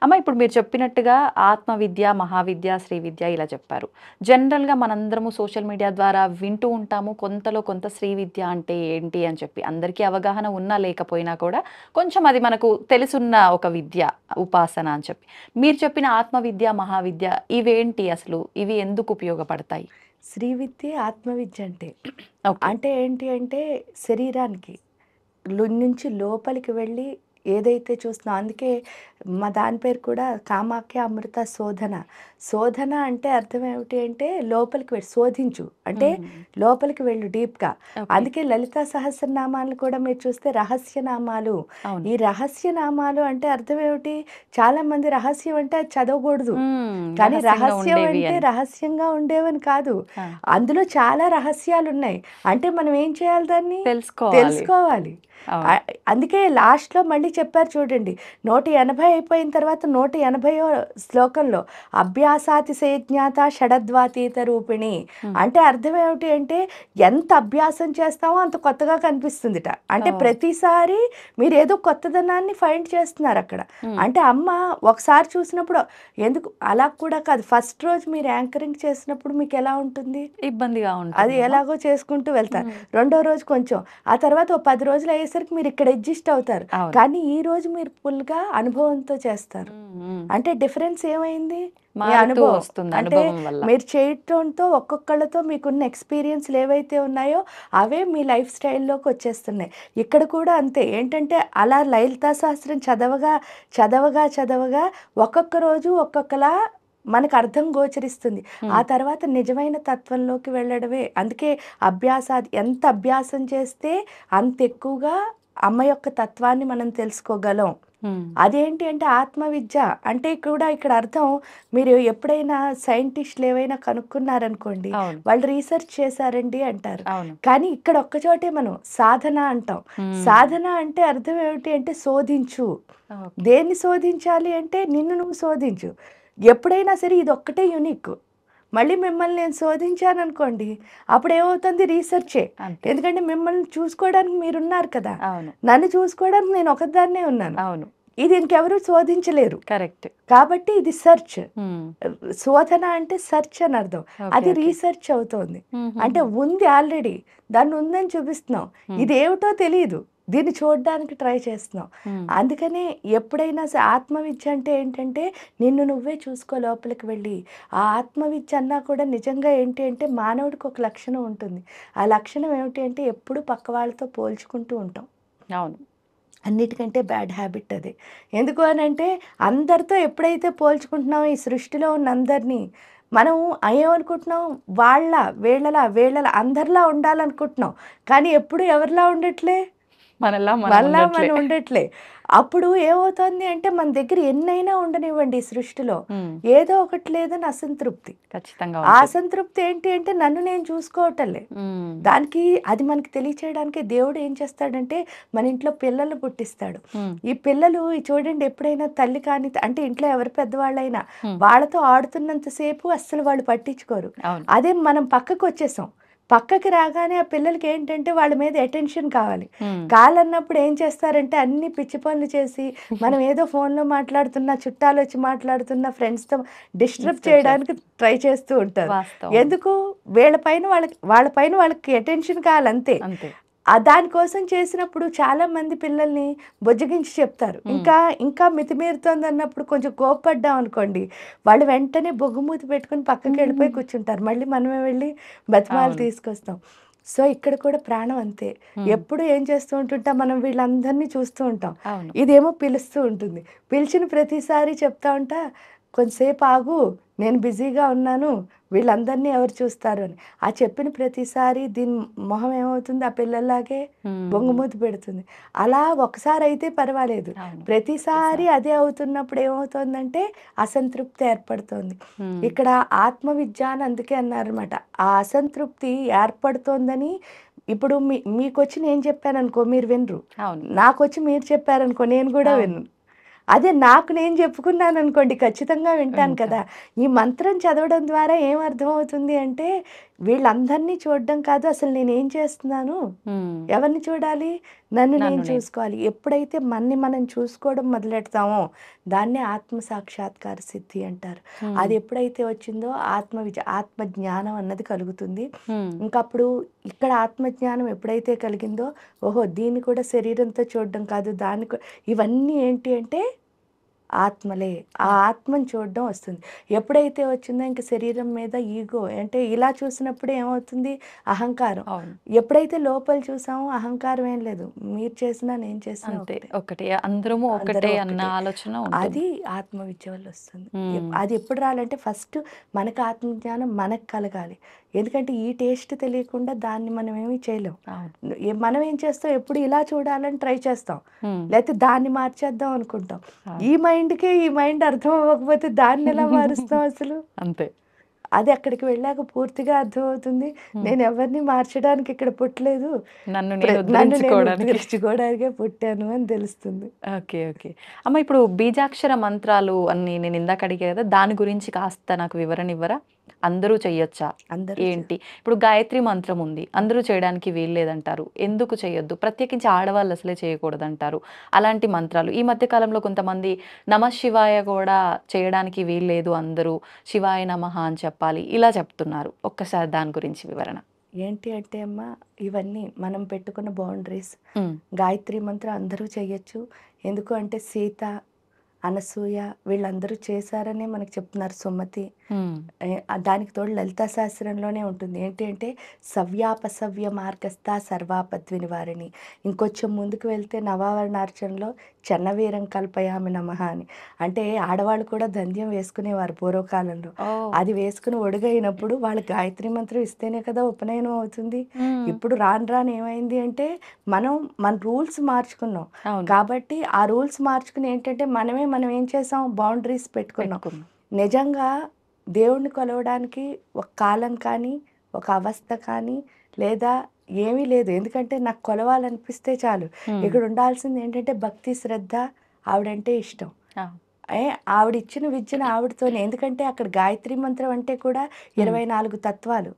అమ్మ, ఇప్పుడు మీరు చెప్పినట్టుగా ఆత్మ విద్య, మహావిద్య, శ్రీ విద్య ఇలా చెప్పారు. జనరల్గా మనందరము సోషల్ మీడియా ద్వారా వింటూ ఉంటాము కొంతలో కొంత శ్రీ విద్య అంటే ఏంటి అని చెప్పి. అందరికీ అవగాహన ఉన్నా లేకపోయినా కూడా కొంచెం అది మనకు తెలుసున్న ఒక విద్య, ఉపాసన అని చెప్పి. మీరు చెప్పిన ఆత్మ విద్య, మహావిద్య ఇవేంటి అసలు? ఇవి ఎందుకు ఉపయోగపడతాయి? శ్రీ విద్య ఆత్మవిద్య అంటే ఓకే. అంటే ఏంటి అంటే శరీరానికి నుంచి లోపలికి వెళ్ళి ఏదైతే చూస్తున్నాం, అందుకే మా దాని పేరు కూడా కామాఖ్య అమృత శోధన. శోధన అంటే అర్థం ఏమిటి అంటే లోపలికి వెళ్ళి శోధించు అంటే లోపలికి వెళ్ళు డీప్గా. ఓకే. అందుకే లలితా సహస్రనామాలు కూడా మీరు చూస్తే రహస్యనామాలు. అవును. ఈ రహస్యనామాలు అంటే అర్థం ఏమిటి? చాలా మంది రహస్యం అంటే అది చదవకూడదు, మ్మ్. కానీ రహస్యంగా రహస్యం ఉండేవి అంటే అని. రహస్యంగా ఉండేవని కాదు, ఆ, అందులో చాలా రహస్యాలు ఉన్నాయి. అంటే మనం ఏం చేయాలి? దాన్ని తెలుసుకోవాలి. తెలుసుకోవాలి. అవును. అందుకే లాస్ట్లో మళ్ళీ చెప్పారు చూడండి, 180 అయిపోయిన తర్వాత 180వ శ్లోకంలో అభ్యాసాతిశయజ్ఞాత షడద్వాతీత రూపిణి. అంటే అర్థం ఏమిటి అంటే ఎంత అభ్యాసం చేస్తామో అంత కొత్తగా కనిపిస్తుందిట. అంటే ఓ. ప్రతిసారి మీరు ఏదో కొత్తదనాన్ని ఫైండ్ చేస్తున్నారు అక్కడ. మ్మ్. అంటే అమ్మ ఒకసారి చూసినప్పుడు ఎందుకు అలా కూడా కాదు, ఫస్ట్ రోజు మీరు యాంకరింగ్ చేసినప్పుడు మీకు ఎలా ఉంటుంది? ఇబ్బందిగా అది ఉంటుంది. ఎలాగో చేసుకుంటూ వెళ్తారు. రెండో రోజు కొంచెం, ఆ తర్వాత ఓ 10 రోజులు అయ్యేసరికి మీరు ఇక్కడ అడ్జస్ట్ అవుతారు. అవును. కానీ ఈ రోజు మీరు ఫుల్గా అనుభవంతో చేస్తారు. మ్మ్. అంటే డిఫరెన్స్ ఏమైంది? మీ మారుతూ అనుభవం. వస్తుంది అంటే అనుభవం వల్ల. మీరు చేయటంతో ఒక్కొక్కళ్ళతో మీకున్న ఎక్స్పీరియన్స్లు ఏవైతే ఉన్నాయో అవే మీ లైఫ్ స్టైల్లోకి వచ్చేస్తున్నాయి. ఇక్కడ కూడా అంతే. ఏంటంటే అలా లలితా సహస్రం చదవగా చదవగా చదవగా ఒక్కొక్క రోజు ఒక్కొక్కలా మనకు అర్థం గోచరిస్తుంది. ఆ తర్వాత నిజమైన తత్వంలోకి వెళ్ళడమే. అందుకే ఎంత అభ్యాసం చేస్తే అంత ఎక్కువగా అమ్మ యొక్క తత్వాన్ని మనం తెలుసుకోగలం. మ్మ్. అదేంటి అంటే ఆత్మవిద్య అంటే కూడా ఇక్కడ అర్థం, మీరు ఎప్పుడైనా సైంటిస్టులు ఏవైనా కనుక్కున్నారనుకోండి, అవును. వాళ్ళు రీసెర్చ్ చేశారండి అంటారు. అవును. కానీ ఇక్కడ ఒక్కచోటే మనం సాధన అంటాం. మ్మ్. సాధన అంటే అర్థం ఏమిటి అంటే శోధించు. ఓకే. దేన్ని శోధించాలి అంటే నిన్ను నువ్వు శోధించు. ఎప్పుడైనా సరే ఇది ఒక్కటే యూనిక్. మళ్ళీ మిమ్మల్ని నేను శోధించాను అనుకోండి, అప్పుడు ఏమవుతుంది? రీసెర్చే. అంతే. ఎందుకంటే మిమ్మల్ని చూసుకోవడానికి మీరున్నారు కదా, అవును. నన్ను చూసుకోవడానికి నేను ఒకదాన్నే ఉన్నాను. అవును. ఇది ఇంకెవరు శోధించలేరు. కరెక్ట్. కాబట్టి ఇది సెర్చ్. మ్మ్. శోధన అంటే సెర్చ్ అని అర్థం. ఓకే, అది ఓకే. రీసెర్చ్ అవుతోంది. మ్మ్. అంటే ఉంది ఆల్రెడీ, దాన్ని ఉందని చూపిస్తున్నాం. ఇది ఏమిటో తెలియదు, దీన్ని చూడడానికి ట్రై చేస్తున్నాం. మ్మ్. అందుకనే ఎప్పుడైనా ఆత్మవిద్య అంటే ఏంటంటే నిన్ను నువ్వే చూసుకో లోపలికి వెళ్ళి. ఆ ఆత్మవిద్య అన్నా కూడా నిజంగా ఏంటి అంటే మానవుడికి ఒక లక్షణం ఉంటుంది. ఆ లక్షణం ఏమిటి అంటే ఎప్పుడు పక్క వాళ్ళతో పోల్చుకుంటూ ఉంటాం. అవును. అన్నిటికంటే బ్యాడ్ హ్యాబిట్ అది. ఎందుకు అని అంటే అందరితో ఎప్పుడైతే పోల్చుకుంటున్నామో ఈ సృష్టిలో ఉన్న అందరినీ, మనం ఏమనుకుంటున్నాం? వీళ్ళలా అందరిలా ఉండాలనుకుంటున్నాం. కానీ ఎప్పుడు ఎవరిలా ఉండట్లే, మనలా మళ్ళా ఉండట్లే. మనం ఉండట్లే. అప్పుడు ఏమవుతుంది అంటే మన దగ్గర ఎన్నైనా ఉండనివ్వండి ఈ సృష్టిలో, మ్మ్. ఏదో ఒకటి లేదని అసంతృప్తి. ఖచ్చితంగా ఆ ఉంటుంది. అసంతృప్తి ఏంటి అంటే నన్ను నేను చూసుకోవటంలే. మ్మ్. దానికి అది మనకి తెలియచేయడానికి దేవుడు ఏం చేస్తాడంటే మన ఇంట్లో పిల్లలు పుట్టిస్తాడు. మ్మ్. ఈ పిల్లలు చూడండి, ఎప్పుడైనా తల్లి కానీ అంటే ఇంట్లో ఎవరు పెద్దవాళ్ళైనా మ్మ్. వాళ్ళతో ఆడుతున్నంతసేపు అస్సలు వాళ్ళు పట్టించుకోరు. అవును. అదే మనం పక్కకు వచ్చేసాం, పక్కకి రాగానే ఆ పిల్లలకి ఏంటంటే వాళ్ళ మీద అటెన్షన్ కావాలి. మ్మ్. కావాలన్నప్పుడు ఏం చేస్తారంటే అన్ని పిచ్చి పనులు చేసి, మనం ఏదో ఫోన్లో మాట్లాడుతున్నా, చుట్టాలు వచ్చి మాట్లాడుతున్నా, ఫ్రెండ్స్తో డిస్టర్బ్ చేయడానికి ట్రై చేస్తూ ఉంటారు. వాస్తవం. ఎందుకు? వాళ్ళ పైన వాళ్ళకి అటెన్షన్ కావాలి అంతే. అంతే. దానికోసం చేసినప్పుడు చాలా మంది పిల్లల్ని బుజ్జగించి చెప్తారు. ఇంకా మితిమీరుతోంది అన్నప్పుడు కొంచెం కోప్పడ్డాం అనుకోండి, వాళ్ళు వెంటనే బొగ్గుమూతి పెట్టుకుని పక్కకి వెళ్ళిపోయి కూర్చుంటారు. మళ్ళీ మనమే వెళ్ళి బతిమాలు అవును. తీసుకొస్తాం. సో ఇక్కడ కూడా ప్రాణం అంతే. ఎప్పుడు ఏం చేస్తూ ఉంటుంటాం, మనం వీళ్ళందరినీ చూస్తూ ఉంటాం. అవును. ఇదేమో పిలుస్తూ ఉంటుంది. పిలిచిన ప్రతిసారి చెప్తా ఉంటా, కొంతసేపు ఆగు, నేను బిజీగా ఉన్నాను, వీళ్ళందరినీ ఎవరు చూస్తారు అని. ఆ చెప్పిన ప్రతిసారి దీని మొహం ఏమవుతుంది? ఆ పిల్లల్లాగే బొంగుమూతి పెడుతుంది. అలా ఒకసారి అయితే పర్వాలేదు, అవును. ప్రతిసారి అదే అవుతున్నప్పుడు ఏమవుతుందంటే అసంతృప్తి ఏర్పడుతోంది. మ్మ్. ఇక్కడ ఆత్మవిద్య అని అందుకే అన్నారనమాట. ఆ అసంతృప్తి ఏర్పడుతోందని ఇప్పుడు మీకొచ్చి నేను చెప్పాను అనుకో, మీరు వినరు. అవును. నాకొచ్చి మీరు చెప్పారనుకో, నేను కూడా అవును. విన్ను. అదే నాకు నేను చెప్పుకున్నాను అనుకోండి, ఖచ్చితంగా వింటాను కదా. ఈ మంత్రం చదవడం ద్వారా ఏం అర్థమవుతుంది అంటే వీళ్ళందరినీ చూడడం కాదు, అసలు నేనేం చేస్తున్నాను, మ్మ్. ఎవరిని చూడాలి? నన్ను నేను నన్ను నేను. చూసుకోవాలి. ఎప్పుడైతే మనం చూసుకోవడం మొదలెడతామో దాన్నే ఆత్మ సాక్షాత్కార సిద్ధి అంటారు. అది ఎప్పుడైతే వచ్చిందో ఆత్మజ్ఞానం అన్నది కలుగుతుంది. మ్మ్. ఇంకప్పుడు ఇక్కడ ఆత్మజ్ఞానం ఎప్పుడైతే కలిగిందో, ఓహో దీన్ని కూడా శరీరంతో చూడడం కాదు, ఇవన్నీ ఏంటి అంటే ఆత్మలే. ఆ ఆత్మని చూడడం వస్తుంది. ఎప్పుడైతే వచ్చిందో ఇంక శరీరం మీద ఈగో అంటే ఇలా చూసినప్పుడు ఏమవుతుంది? అహంకారం. అవును. ఎప్పుడైతే లోపల చూసామో అహంకారం ఏం లేదు. మీరు చేసినా నేను చేసినా అంతే. ఒకటే. ఒకటే. అందరము అందరూ ఒకటే అన్న ఒక్కటే. ఆలోచన ఉంటుంది. అది ఆత్మవిద్య వల్ల వస్తుంది. హ్మ్. అది ఎప్పుడు రావాలంటే ఫస్ట్ మనకు ఆత్మజ్ఞానం మనకు కలగాలి. ఎందుకంటే ఈ టేస్ట్ తెలియకుండా దాన్ని మనం ఏమి చేయలేం. అవును. మనం ఏం చేస్తాం ఎప్పుడు ఇలా చూడాలని ట్రై చేస్తాం. హ్మ్. లేకపోతే దాన్ని మార్చేద్దాం అనుకుంటాం. అవును. ఈ మైండ్‌కే ఈ మైండ్ అర్థం అవ్వకపోతే దాన్ని ఎలా మారుస్తాం అసలు? అంతే. అది అక్కడికి వెళ్ళాక పూర్తిగా అర్థమవుతుంది. హ్మ్. నేను ఎవరిని మార్చడానికి ఇక్కడ పుట్టలేదు. నన్ను నేను నన్ను నేను ఉద్ధరించుకోవడానికి. ఉద్ధరించుకోవడానికే పుట్టాను అని తెలుస్తుంది. ఓకే. ఓకే. అమ్మ ఇప్పుడు బీజాక్షర మంత్రాలు అని నేను ఇందాక అడిగా కదా! దాని గురించి కాస్త నాకు వివరణ ఇవ్వరా? అందరూ చెయ్యొచ్చా? అందరూ ఏంటి? ఇప్పుడు గాయత్రి మంత్రం ఉంది. అందరూ చేయడానికి వీల్లేదంటారు. ఎందుకు చేయొద్దు? ప్రత్యేకించి ఆడవాళ్ళు అసలే చేయకూడదంటారు. అలాంటి మంత్రాలు ఈ మధ్య కాలంలో కొంతమంది నమః శివాయ కూడా చేయడానికి వీల్లేదు అందరూ. శివాయ నమః అని చెప్పాలి. ఇలా చెప్తున్నారు. ఒక్కసారి దాని గురించి వివరణ. ఏంటి అంటే అమ్మ, ఇవన్నీ మనం పెట్టుకున్న బౌండరీస్. హ్మ్. గాయత్రి మంత్రం అందరూ చెయ్యొచ్చు. ఎందుకు అంటే సీత, అనసూయ వీళ్ళందరూ చేశారనే మనకు చెప్తున్నారు సుమతి. హ్మ్. దానికి తోడు లలితా సహస్రంలోనే ఉంటుంది. ఏంటి అంటే సవ్యాపసవ్య మార్గస్థ సర్వాపద్వి నివారిణి. ఇంకొంచెం ముందుకు వెళ్తే నవావరణార్చనలో చన్నవీరం కల్పయామి నమః అని. అంటే ఆడవాళ్ళు కూడా దంధ్యం వేసుకునేవారు పూర్వకాలంలో. ఓహ్! అది వేసుకుని ఒడుగైనప్పుడు వాళ్ళు గాయత్రి మంత్రం ఇస్తేనే కదా ఉపనయనం అవుతుంది. హ్మ్. ఇప్పుడు రాను రాను ఏమైంది అంటే మన రూల్స్ మార్చుకున్నాం. అవును. కాబట్టి ఆ రూల్స్ మార్చుకుని ఏంటంటే మనం ఏం చేసాం బౌండరీస్ పెట్టుకున్నాం. పెట్టుకున్నాం. నిజంగా దేవుడిని కొలవడానికి ఒక కాలం కానీ, ఒక అవస్థ కానీ లేదా ఏమీ లేదు. ఎందుకంటే నాకు కొలవాలనిపిస్తే చాలు. హ్మ్. ఇక్కడ ఉండాల్సింది ఏంటంటే భక్తి, శ్రద్ధ, ఆవిడంటే ఇష్టం. ఆ! ఏ ఆవిడిచ్చిన విద్యను ఆవిడతోనే. ఎందుకంటే అక్కడ గాయత్రి మంత్రం అంటే కూడా హ్మ్. 24 తత్వాలు.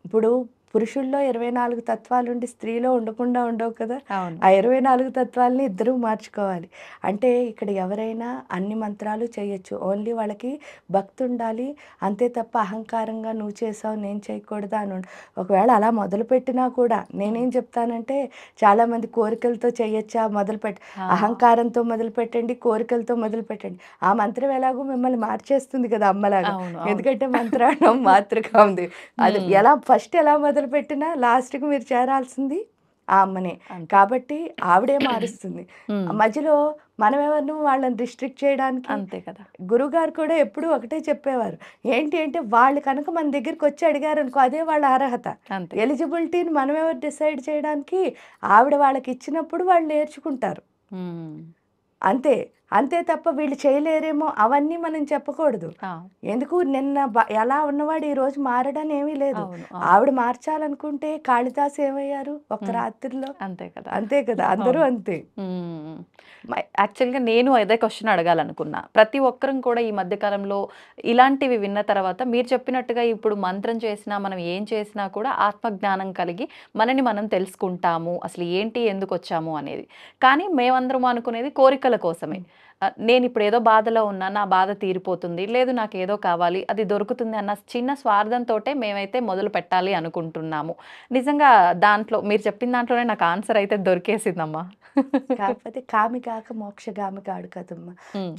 ఇప్పుడు పురుషుల్లో 24 తత్వాలుండి స్త్రీలో ఉండకుండా ఉండవు కదా! అవును. ఆ 24 తత్వాలని ఇద్దరూ మార్చుకోవాలి. అంటే ఇక్కడ ఎవరైనా అన్ని మంత్రాలు చేయొచ్చు. ఓన్లీ వాళ్ళకి భక్తి ఉండాలి. అంతే తప్ప అహంకారంగా నువ్వు చేసావు నేను చేయకూడదా అని ఒకవేళ అలా మొదలుపెట్టినా కూడా నేనేం చెప్తానంటే చాలామంది కోరికలతో చేయొచ్చా ఆ! అహంకారంతో మొదలుపెట్టండి, కోరికలతో మొదలుపెట్టండి. ఆ మంత్రం ఎలాగో మిమ్మల్ని మార్చేస్తుంది కదా అమ్మలాగా. అవును. అవును. ఎందుకంటే మంత్రాణం మాతృకా ఉంది. అది హ్మ్. ఫస్ట్ ఎలా మొదలుపెట్టినా లాస్ట్‌కి మీరు చేరాల్సింది ఆ అమ్మనే. అంతే. కాబట్టి ఆవిడే మారుస్తుంది. హ్మ్. మధ్యలో మనమెవరిని వాళ్ళని రిస్ట్రిక్ట్ చేయడానికి. అంతే కదా! గురువుగారు కూడా ఎప్పుడూ ఒకటే చెప్పేవారు. ఏంటి అంటే వాళ్ళు కనుక మన దగ్గరికొచ్చి అడిగారనుకో అదే వాళ్ళ అర్హత. అంతే. ఎలిజిబిలిటీని మనమెవరు డిసైడ్ చేయడానికి ఆవిడ వాళ్ళకిచ్చినప్పుడు వాళ్ళు నేర్చుకుంటారు. హ్మ్. అంతే. అంతే తప్ప వీళ్ళు చేయలేరేమో అవన్నీ మనం చెప్పకూడదు. ఆ! ఎందుకు నిన్న ఎలా ఉన్నవాడు ఈరోజు మారడని ఏమీ లేదు. అవును. అవును. ఆవిడ మార్చాలనుకుంటే కాళిదాసు ఏమయ్యారు ఒక్క హ్మ్. రాత్రిలో? అంతే కదా! అంతే కదా! అందరూ అవును. అంతే. హ్మ్. యాక్చువల్‌గా నేను అదే క్వెషన్ అడగాలనుకున్నా. ప్రతి ఒక్కరం కూడా ఈ మధ్య కాలంలో ఇలాంటివి విన్న తర్వాత మీరు చెప్పినట్టుగా ఇప్పుడు మంత్రం చేసినా, మనం ఏం చేసినా కూడా ఆత్మజ్ఞానం కలిగి మనని మనం తెలుసుకుంటాము. అసలు ఏంటి, ఎందుకొచ్చాము అనేది. కానీ మేమందరం అనుకునేది కోరికల కోసమే. నేనిప్పుడు ఏదో బాధలో ఉన్నా, నా బాధ తీరిపోతుంది. లేదు నాకేదో కావాలి, అది దొరుకుతుంది అన్న చిన్న స్వార్థంతోటే మేమైతే మొదలు పెట్టాలి అనుకుంటున్నాము. నిజంగా దాంట్లో మీరు చెప్పిన దాంట్లోనే నాకు ఆన్సర్ అయితే దొరికేసిందమ్మా. కాకపోతే కామి కాక మోక్షగామి కాడు కదమ్మా! హ్మ్.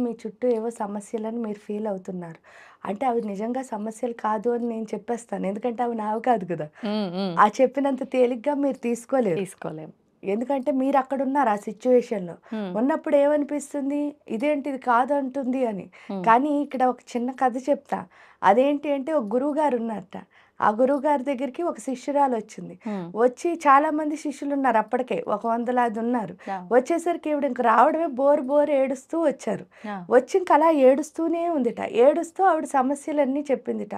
మీ చుట్టూ ఏవో సమస్యలని మీరు ఫీల్ అవుతున్నారు. అంటే అవి నిజంగా సమస్యలు కాదు అని నేను చెప్పేస్తాను. ఎందుకంటే అవి నావి కాదు కదా! హ్మ్. హ్మ్. ఆ చెప్పినంత తేలిగ్గా మీరు తీసుకోలేరు. తీసుకోలేము. ఎందుకంటే మీరక్కడున్నారు ఆ సిట్యుయేషన్‌లో. హ్మ్. ఉన్నప్పుడు ఏమనిపిస్తుంది? ఇదేంటి ఇది కాదంటుంది అని. హ్మ్. కానీ ఇక్కడ ఒక చిన్న కథ చెప్తా. అదేంటి అంటే ఒక గురువుగారు ఉన్నారట. ఆ గురువుగారి దగ్గరికి ఒక శిష్యురాలొచ్చింది. హ్మ్. వచ్చి చాలామంది శిష్యులున్నారు అప్పటికే. ఒక 100 ఉన్నారు. యాహ్! వచ్చేసరికి ఈవిడ ఇంక రావడమే బోరు ఏడుస్తూ వచ్చారు. యాహ్! వచ్చి ఇంక అలా ఏడుస్తూనే ఉందిట. ఏడుస్తూ ఆవిడ సమస్యలన్నీ చెప్పిందిట.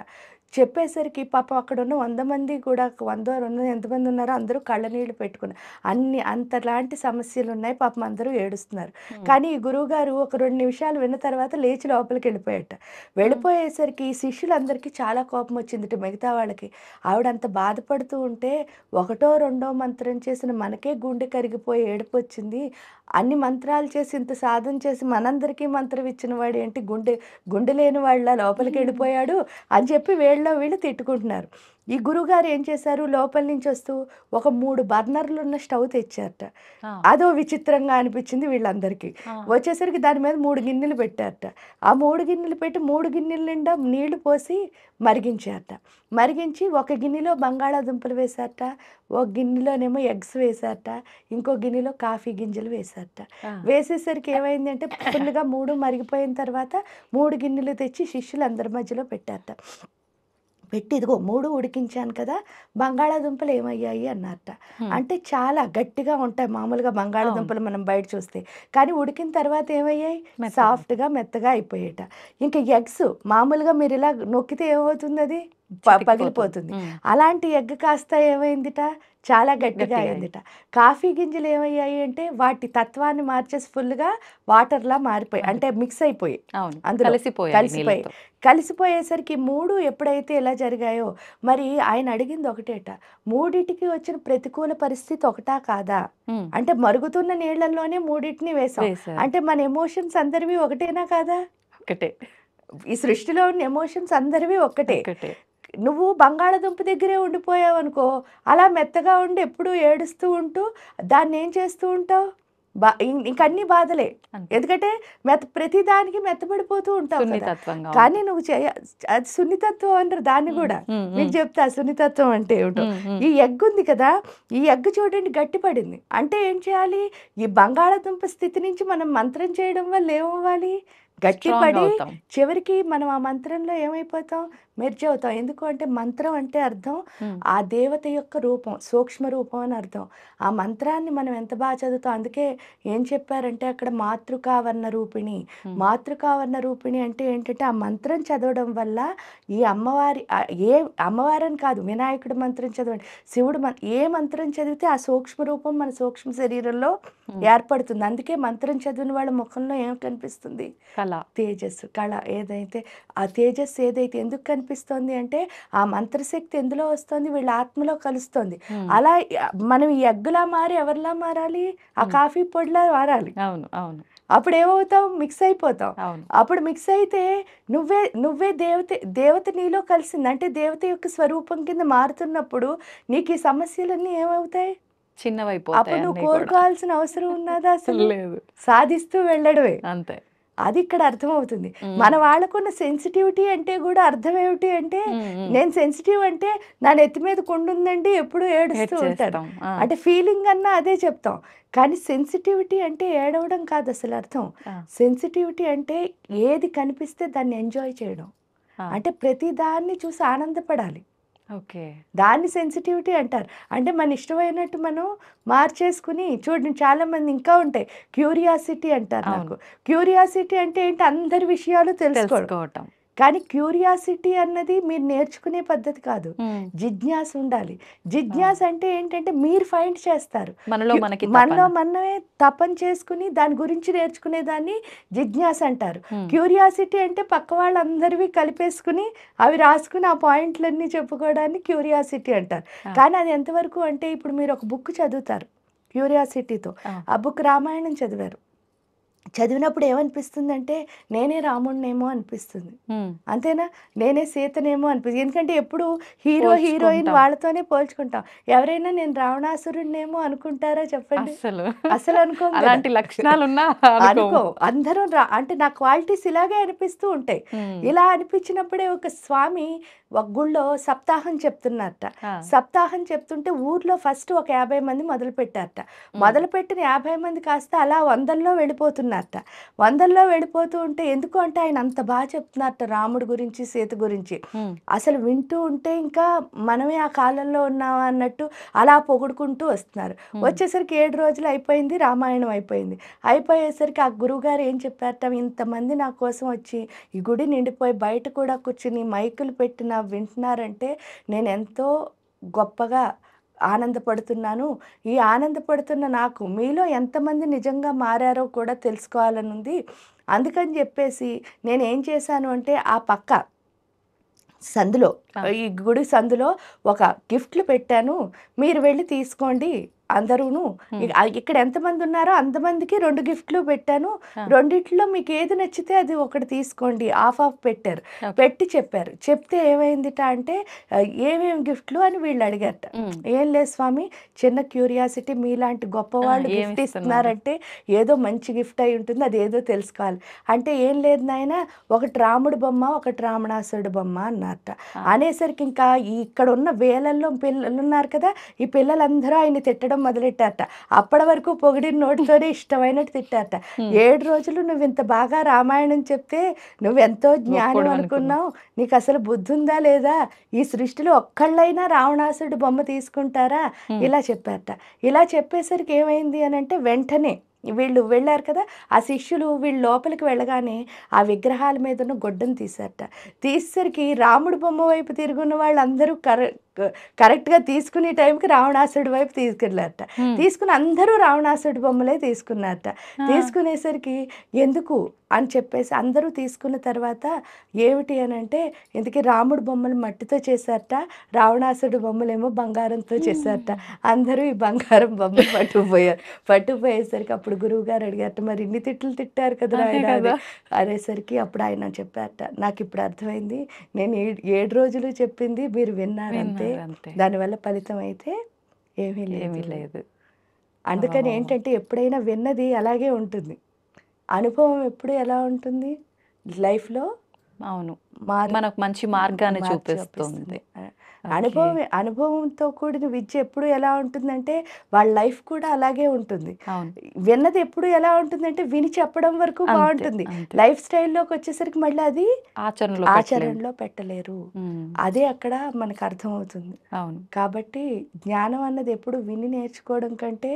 చెప్పేసరికి పాపం అక్కడున్న 100 మంది కూడా 100, 200 ఎంతమంది ఉన్నారో అందరూ కళ్ళనీళ్ళు పెట్టుకున్నారు. అంతలాంటి సమస్యలున్నాయి. పాపం అందరూ ఏడుస్తున్నారు. హ్మ్. కానీ ఈ గురువుగారు ఒక 2 నిమిషాలు విన్న తర్వాత లేచి లోపలికెళ్ళిపోయారట. హ్మ్. వెళ్ళిపోయేసరికి ఈ శిష్యులందరికీ చాలా కోపమొచ్చిందిట మిగతా వాళ్ళకి. ఆవిడంత బాధపడుతూ ఉంటే ఒకటో, రెండో మంత్రం చేసిన మనకే గుండె కరిగిపోయి ఏడుపొచ్చింది. అన్ని మంత్రాలు చేసి ఇంత సాధన చేసి మనందరికీ మంత్రం ఇచ్చిన వాడేంటి గుండె లేని వాళ్ళ లోపలికెళ్ళిపోయాడు అని చెప్పి వీళ్ళు తిట్టుకుంటున్నారు. ఈ గురువుగారు ఏం చేశారు, లోపల నుంచి వస్తూ ఒక 3 బర్నర్లు ఉన్న స్టవ్ తెచ్చారట. అదో విచిత్రంగా అనిపించింది వీళ్ళందరికీ. వచ్చేసరికి దాని మీద 3 గిన్నెలు పెట్టారట. ఆ 3 గిన్నెలు పెట్టి 3 గిన్నెల నిండా నీళ్లు పోసి మరిగించారట. మరిగించి ఒక గిన్నెలో బంగాళాదుంపలు వేశారట, ఒక గిన్నెలోనేమో ఎగ్స్ వేశారట, ఇంకో గిన్నెలో కాఫీ గింజలు వేశారట. వేసేసరికి ఏమైంది అంటే ఫుల్గా 3 మరిగిపోయిన తర్వాత 3 గిన్నెలు తెచ్చి శిష్యులు అందరి మధ్యలో పెట్టారట. పెట్టి ఇదిగో 3 ఉడికించాను కదా, బంగాళాదుంపలు ఏమయ్యాయి అన్నారట. అంటే చాలా గట్టిగా ఉంటాయి మామూలుగా బంగాళాదుంపలు మనం బయట చూస్తే, కానీ ఉడికిన తర్వాత ఏమయ్యాయి, సాఫ్ట్గా మెత్తగా అయిపోయాట. ఇంకా ఎగ్స్ మామూలుగా మీరు ఇలా నొక్కితే ఏమవుతుంది, అది పగిలిపోతుంది. అలాంటి ఎగ్ కాస్త ఏమైందిట, చాలా గట్టిగా అయిందిట. కాఫీ గింజలు ఏమయ్యాయి అంటే వాటి తత్వాన్ని మార్చేసి ఫుల్గా వాటర్లా మారిపోయి, అంటే మిక్స్ అయిపోయి అందులో కలిసిపోయేసరికి 3 ఎప్పుడైతే ఎలా జరిగాయో, మరి ఆయన అడిగింది ఒకటేట, 3టికి వచ్చిన ప్రతికూల పరిస్థితి ఒకటా కాదా అంటే మరుగుతున్న నీళ్లలోనే 3టిని వేసాం అంటే మన ఎమోషన్స్ అందరివి ఒకటేనా కాదా? ఒకటే. ఈ సృష్టిలో ఉన్న ఎమోషన్స్ అందరివి ఒక్కటే. నువ్వు బంగాళదుంప దగ్గరే ఉండిపోయావు అనుకో, అలా మెత్తగా ఉండి ఎప్పుడు ఏడుస్తూ ఉంటూ దాన్ని ఏం చేస్తూ ఉంటావు, ఇంకన్నీ బాధలే. ఎందుకంటే ప్రతి దానికి మెత్తబడిపోతూ ఉంటావు కదా. కానీ నువ్వు అది సున్నితత్వం అంటారు దాన్ని కూడా. మీకు చెప్తా సున్నితత్వం అంటే ఏమిటో. ఈ ఎగ్ ఉంది కదా, ఈ ఎగ్ చూడండి గట్టిపడింది అంటే ఏం చేయాలి, ఈ బంగాళదుంప స్థితి నుంచి మనం మంత్రం చేయడం వల్ల ఏమవ్వాలి, గట్టిపడి చివరికి మనం ఆ మంత్రంలో ఏమైపోతాం, మెర్జ్ అవుతాం. ఎందుకు అంటే మంత్రం అంటే అర్థం ఆ దేవత యొక్క రూపం, సూక్ష్మ రూపం అని అర్థం. ఆ మంత్రాన్ని మనం ఎంత బాగా చదువుతాం. అందుకే ఏం చెప్పారంటే అక్కడ మాతృకావర్ణ రూపిణి. మాతృకావర్ణ రూపిణి అంటే ఏంటంటే ఆ మంత్రం చదవడం వల్ల ఈ అమ్మవారి ఏ అమ్మవారని కాదు, వినాయకుడి మంత్రం చదవండి, శివుడు ఏ మంత్రం చదివితే ఆ సూక్ష్మ రూపం మన సూక్ష్మ శరీరంలో ఏర్పడుతుంది. అందుకే మంత్రం చదివిన వాళ్ళ ముఖంలో ఏం కనిపిస్తుంది, తేజస్సు, కళ. ఏదైతే ఆ తేజస్సు ఏదైతే ఎందుకు కనిపిస్తోంది అంటే ఆ మంత్రశక్తి ఎందులో వస్తుంది, వీళ్ళ ఆత్మలో కలుస్తుంది. అలా మనం ఈ ఎగ్గులా మారి ఎవరిలా మారాలి, ఆ కాఫీ పొడిలా మారాలి. అవును అవును. అప్పుడు ఏమవుతావు, మిక్స్ అయిపోతావు. అప్పుడు మిక్స్ అయితే నువ్వే దేవత నీలో కలిసింది అంటే దేవత యొక్క స్వరూపం కింద మారుతున్నప్పుడు నీకు ఈ సమస్యలన్నీ ఏమవుతాయి, చిన్నవైపోతాయి. అప్పుడు నువ్వు కోరుకోవాల్సిన అవసరం ఉన్నదా, అసలు లేదు, సాధిస్తూ వెళ్ళడమే. అంతే. అది ఇక్కడ అర్థమవుతుంది. మన వాళ్ళకున్న సెన్సిటివిటీ అంటే కూడా అర్థం ఏమిటి అంటే, నేను సెన్సిటివ్ అంటే నా నెత్తి మీద కొండుందండి ఎప్పుడు ఏడుస్తూ ఉంటాను అంటే ఫీలింగ్ అన్నా అదే చెప్తాం. కానీ సెన్సిటివిటీ అంటే ఏడవడం కాదు అసలు అర్థం. సెన్సిటివిటీ అంటే ఏది కనిపిస్తే దాన్ని ఎంజాయ్ చేయడం, అంటే ప్రతి దాన్ని చూసి ఆనందపడాలి. ఓకే, దాన్ని సెన్సిటివిటీ అంటారు. అంటే మన ఇష్టమైనట్టు మనం మార్చేసుకుని చూడండి, చాలా మంది ఇంకా ఉంటాయి క్యూరియాసిటీ అంటారు. నాకు క్యూరియాసిటీ అంటే ఏంటి, అందరి విషయాలు తెలుసుకోవటం. కానీ క్యూరియాసిటీ అన్నది మీరు నేర్చుకునే పద్ధతి కాదు, జిజ్ఞాస ఉండాలి. జిజ్ఞాస అంటే ఏంటంటే మీరు ఫైండ్ చేస్తారు, మనలో మనమే తపన చేసుకుని దాని గురించి నేర్చుకునే దాన్ని జిజ్ఞాస అంటారు. క్యూరియాసిటీ అంటే పక్క వాళ్ళందరివి కలిపేసుకుని అవి రాసుకుని ఆ పాయింట్లన్నీ చెప్పుకోవడాన్ని క్యూరియాసిటీ అంటారు. కానీ అది ఎంతవరకు అంటే, ఇప్పుడు మీరు ఒక బుక్ చదువుతారు క్యూరియాసిటీతో, ఆ బుక్ రామాయణం చదివారు, చదివినప్పుడు ఏమనిపిస్తుందంటే నేనే రాముడినేమో అనిపిస్తుంది, అంతేనా, నేనే సీతనేమో అనిపిస్తుంది. ఎందుకంటే ఎప్పుడు హీరో హీరోయిన్ వాళ్ళతోనే పోల్చుకుంటాం. ఎవరైనా నేను రావణాసురుడినేమో అనుకుంటారా చెప్పండి, అసలు అనుకో. అలాంటి లక్షణాలు అనుకో, అందరూ అంటే నా క్వాలిటీస్ ఇలాగే అనిపిస్తూ ఉంటాయి. ఇలా అనిపించినప్పుడే ఒక స్వామి ఒక గుళ్ళో సప్తాహం చెప్తున్నారట. సప్తాహం చెప్తుంటే ఊర్లో ఫస్ట్ ఒక 50 మంది మొదలు పెట్టారట. మొదలుపెట్టిన 50 మంది కాస్త అలా 100ల్లో వెళ్ళిపోతున్నారట. 100ల్లో వెళ్ళిపోతూ ఉంటే, ఎందుకు అంటే ఆయన అంత బాగా చెప్తున్నారట రాముడి గురించి, సీత గురించి. అసలు వింటూ ఉంటే ఇంకా మనమే ఆ కాలంలో ఉన్నావా అన్నట్టు అలా పొగుడుకుంటూ వస్తున్నారు. వచ్చేసరికి 7 రోజులు అయిపోయింది, రామాయణం అయిపోయింది. అయిపోయేసరికి ఆ గురువుగారు ఏం చెప్పారట, ఇంతమంది నా కోసం వచ్చి ఈ గుడి నిండిపోయి బయట కూడా కూర్చుని మైకులు పెట్టిన వింటున్నారంటే నేను ఎంతో గొప్పగా ఆనందపడుతున్నాను. ఈ ఆనందపడుతున్న నాకు మీలో ఎంతమంది నిజంగా మారారో కూడా తెలుసుకోవాలని ఉంది. అందుకని చెప్పేసి నేను ఏం చేశాను అంటే ఆ పక్క సందులో, ఈ గుడి సందులో ఒక గిఫ్ట్లు పెట్టాను, మీరు వెళ్ళి తీసుకోండి అందరూను ఇక్కడ ఎంతమంది ఉన్నారో అంతమందికి 2 గిఫ్ట్లు పెట్టాను, రెండిట్లో మీకు ఏది నచ్చితే అది ఒకటి తీసుకోండి, ఆఫ్ పెట్టారు. పెట్టి చెప్పారు. చెప్తే ఏమైందిట అంటే ఏమేమి గిఫ్ట్లు అని వీళ్ళు అడిగారట. ఏం లేదు స్వామి, చిన్న క్యూరియాసిటీ, మీలాంటి గొప్పవాళ్ళు గిఫ్ట్ ఇస్తున్నారంటే ఏదో మంచి గిఫ్ట్ అయి ఉంటుంది, అది ఏదో తెలుసుకోవాలి అంటే. ఏం లేదు నాయన, ఒకటి రాముడు బొమ్మ, ఒకటి రావణాసురుడు బొమ్మ అన్నారట. అనేసరికి ఇంకా ఇక్కడ ఉన్న వేలల్లో పిల్లలు ఉన్నారు కదా, ఈ పిల్లలందరూ ఆయన్ని తిట్టడం మొదలెట్టారట. అప్పటి వరకు పొగిడిన నోటితోనే ఇష్టమైనట్టు తిట్టారట. 7 రోజులు నువ్వు ఇంత బాగా రామాయణం చెప్తే నువ్వెంతో జ్ఞానం అనుకున్నావు, నీకు అసలు బుద్ధి ఉందా లేదా, ఈ సృష్టిలో ఒక్కళ్ళైనా రావణాసురుడు బొమ్మ తీసుకుంటారా, ఇలా చెప్పారట. ఇలా చెప్పేసరికి ఏమైంది అని అంటే వెంటనే వీళ్ళు వెళ్ళారు కదా, ఆ శిష్యులు వీళ్ళు లోపలికి వెళ్ళగానే ఆ విగ్రహాల మీద ఉన్న గొడ్డను తీశారట. తీసేసరికి రాముడు బొమ్మ వైపు తిరుగున్న వాళ్ళందరూ కరెక్ట్గా తీసుకునే టైంకి రావణాసుడి వైపు తీసుకెళ్ళారట. తీసుకుని అందరూ రావణాసుడి బొమ్మలే తీసుకున్నారట. తీసుకునేసరికి ఎందుకు అని చెప్పేసి అందరూ తీసుకున్న తర్వాత ఏమిటి అని అంటే, ఇందుకే రాముడు బొమ్మలు మట్టితో చేశారట, రావణాసుడి బొమ్మలేమో బంగారంతో చేశారట. అందరూ ఈ బంగారం బొమ్మలు పట్టుకుపోయేసరికి అప్పుడు గురువు గారు అడిగారట, మరి ఇన్ని తిట్లు తిట్టారు కదా ఆయన అనేసరికి అప్పుడు ఆయన చెప్పారట, నాకు ఇప్పుడు అర్థమైంది, నేను 7 రోజులు చెప్పింది మీరు విన్నారంతే, దానివల్ల ఫలితం అయితే ఏమీ లేదు. అందుకని ఏంటంటే ఎప్పుడైనా విన్నది అలాగే ఉంటుంది, అనుభవం ఎప్పుడు ఎలా ఉంటుంది లైఫ్లో, అవును, మనకు మంచి మార్గాన్ని చూపిస్తుంది. అనుభవంతో కూడిన విద్య ఎప్పుడు ఎలా ఉంటుందంటే వాళ్ళ లైఫ్ కూడా అలాగే ఉంటుంది. విన్నది ఎప్పుడు ఎలా ఉంటుందంటే విని చెప్పడం వరకు బాగుంటుంది, లైఫ్ స్టైల్లోకి వచ్చేసరికి మళ్ళీ అది ఆచరణలో పెట్టలేరు. అదే అక్కడ మనకు అర్థమవుతుంది. కాబట్టి జ్ఞానం అన్నది ఎప్పుడు విని నేర్చుకోవడం కంటే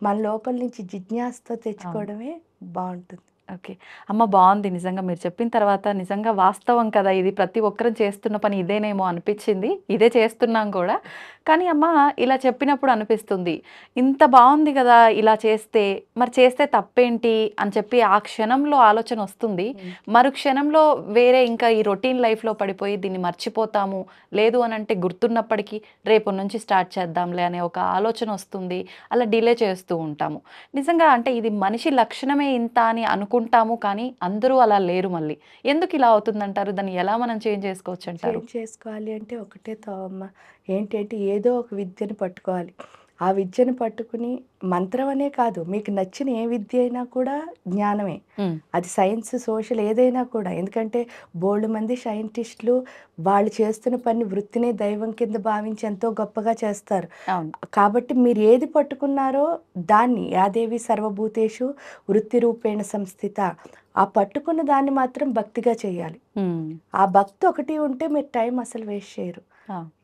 మన లోపల నుంచి జిజ్ఞాసతో తెచ్చుకోవడమే బాగుంటుంది. ఓకే అమ్మ, బాగుంది నిజంగా. మీరు చెప్పిన తర్వాత నిజంగా వాస్తవం కదా, ఇది ప్రతి ఒక్కరు చేస్తున్న పని ఇదేనేమో అనిపించింది, ఇదే చేస్తున్నాం కూడా. కానీ అమ్మ ఇలా చెప్పినప్పుడు అనిపిస్తుంది, ఇంత బాగుంది కదా ఇలా చేస్తే, మరి చేస్తే తప్పేంటి అని చెప్పి ఆ క్షణంలో ఆలోచన వస్తుంది. మరు క్షణంలో వేరే ఇంకా ఈ రొటీన్ లైఫ్లో పడిపోయి దీన్ని మర్చిపోతాము, లేదు అని అంటే గుర్తున్నప్పటికీ రేపు నుంచి స్టార్ట్ చేద్దాంలే అనే ఒక ఆలోచన వస్తుంది, అలా డిలే చేస్తూ ఉంటాము. నిజంగా అంటే ఇది మనిషి లక్షణమే ఇంత అని అనుకుంటాము, కానీ అందరూ అలా లేరు. మళ్ళీ ఎందుకు ఇలా అవుతుందంటారు? దాన్ని ఎలా మనం చేంజ్ చేసుకోవచ్చు అంటారు? చేసుకోవాలి అంటే ఒకటే తోమ్మ, ఏంటంటే ఏదో ఒక విద్యను పట్టుకోవాలి. ఆ విద్యను పట్టుకుని మంత్రం అనే కాదు, మీకు నచ్చిన ఏ విద్య అయినా కూడా జ్ఞానమే. అది సైన్స్, సోషల్ ఏదైనా కూడా. ఎందుకంటే బోల్డ్ మంది సైంటిస్టులు వాళ్ళు చేస్తున్న పని వృత్తినే దైవం కింద భావించి ఎంతో గొప్పగా చేస్తారు. కాబట్టి మీరు ఏది పట్టుకున్నారో దాన్ని, యాదేవి సర్వభూతేషు వృత్తి రూపేణ సంస్థిత, ఆ పట్టుకున్న దాన్ని మాత్రం భక్తిగా చేయాలి. ఆ భక్తి ఒకటి ఉంటే మీరు టైం అసలు వేస్ట్ చేయరు.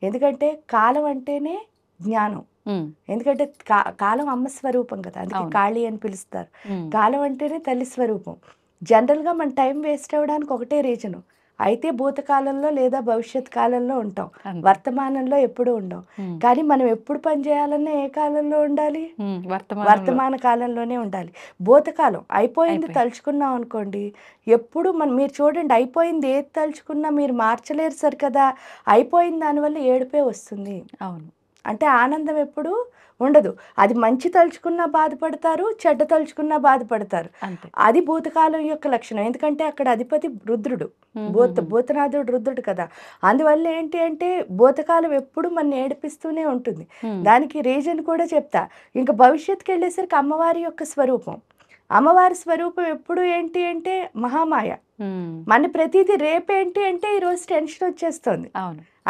ఎందుకంటే కాలం అంటేనే జ్ఞానం. ఎందుకంటే కాలం అమ్మ స్వరూపం కదా, అందుకే కాళీ అని పిలుస్తారు. కాలం అంటేనే తల్లి స్వరూపం. జనరల్గా మన టైం వేస్ట్ అవ్వడానికి ఒకటే రీజను, అయితే భూతకాలంలో లేదా భవిష్యత్ కాలంలో ఉంటాం, వర్తమానంలో ఎప్పుడు ఉండం. కానీ మనం ఎప్పుడు పని చేయాలన్నా ఏ కాలంలో ఉండాలి? వర్తమాన కాలంలోనే ఉండాలి. భూతకాలం అయిపోయింది తలుచుకున్నాం అనుకోండి, ఎప్పుడు మీరు చూడండి, అయిపోయింది ఏది తలుచుకున్నా మీరు మార్చలేరు సరి కదా, అయిపోయిన దానివల్ల ఏడుపే వస్తుంది. అవును, అంటే ఆనందం ఎప్పుడు ఉండదు. అది మంచి తలుచుకున్నా బాధపడతారు, చెడ్డ తలుచుకున్నా బాధపడతారు. అది భూతకాలం యొక్క లక్షణం. ఎందుకంటే అక్కడ అధిపతి రుద్రుడు, భూతనాథుడు రుద్రుడు కదా. అందువల్ల ఏంటి అంటే భూతకాలం ఎప్పుడు మన ఏడిపిస్తూనే ఉంటుంది. దానికి రీజన్ కూడా చెప్తా. ఇంకా భవిష్యత్తుకి వెళ్ళేసరికి అమ్మవారి యొక్క స్వరూపం, అమ్మవారి స్వరూపం ఎప్పుడు ఏంటి అంటే మహామాయ. మన ప్రతిదీ రేపేంటి అంటే ఈరోజు టెన్షన్ వచ్చేస్తుంది,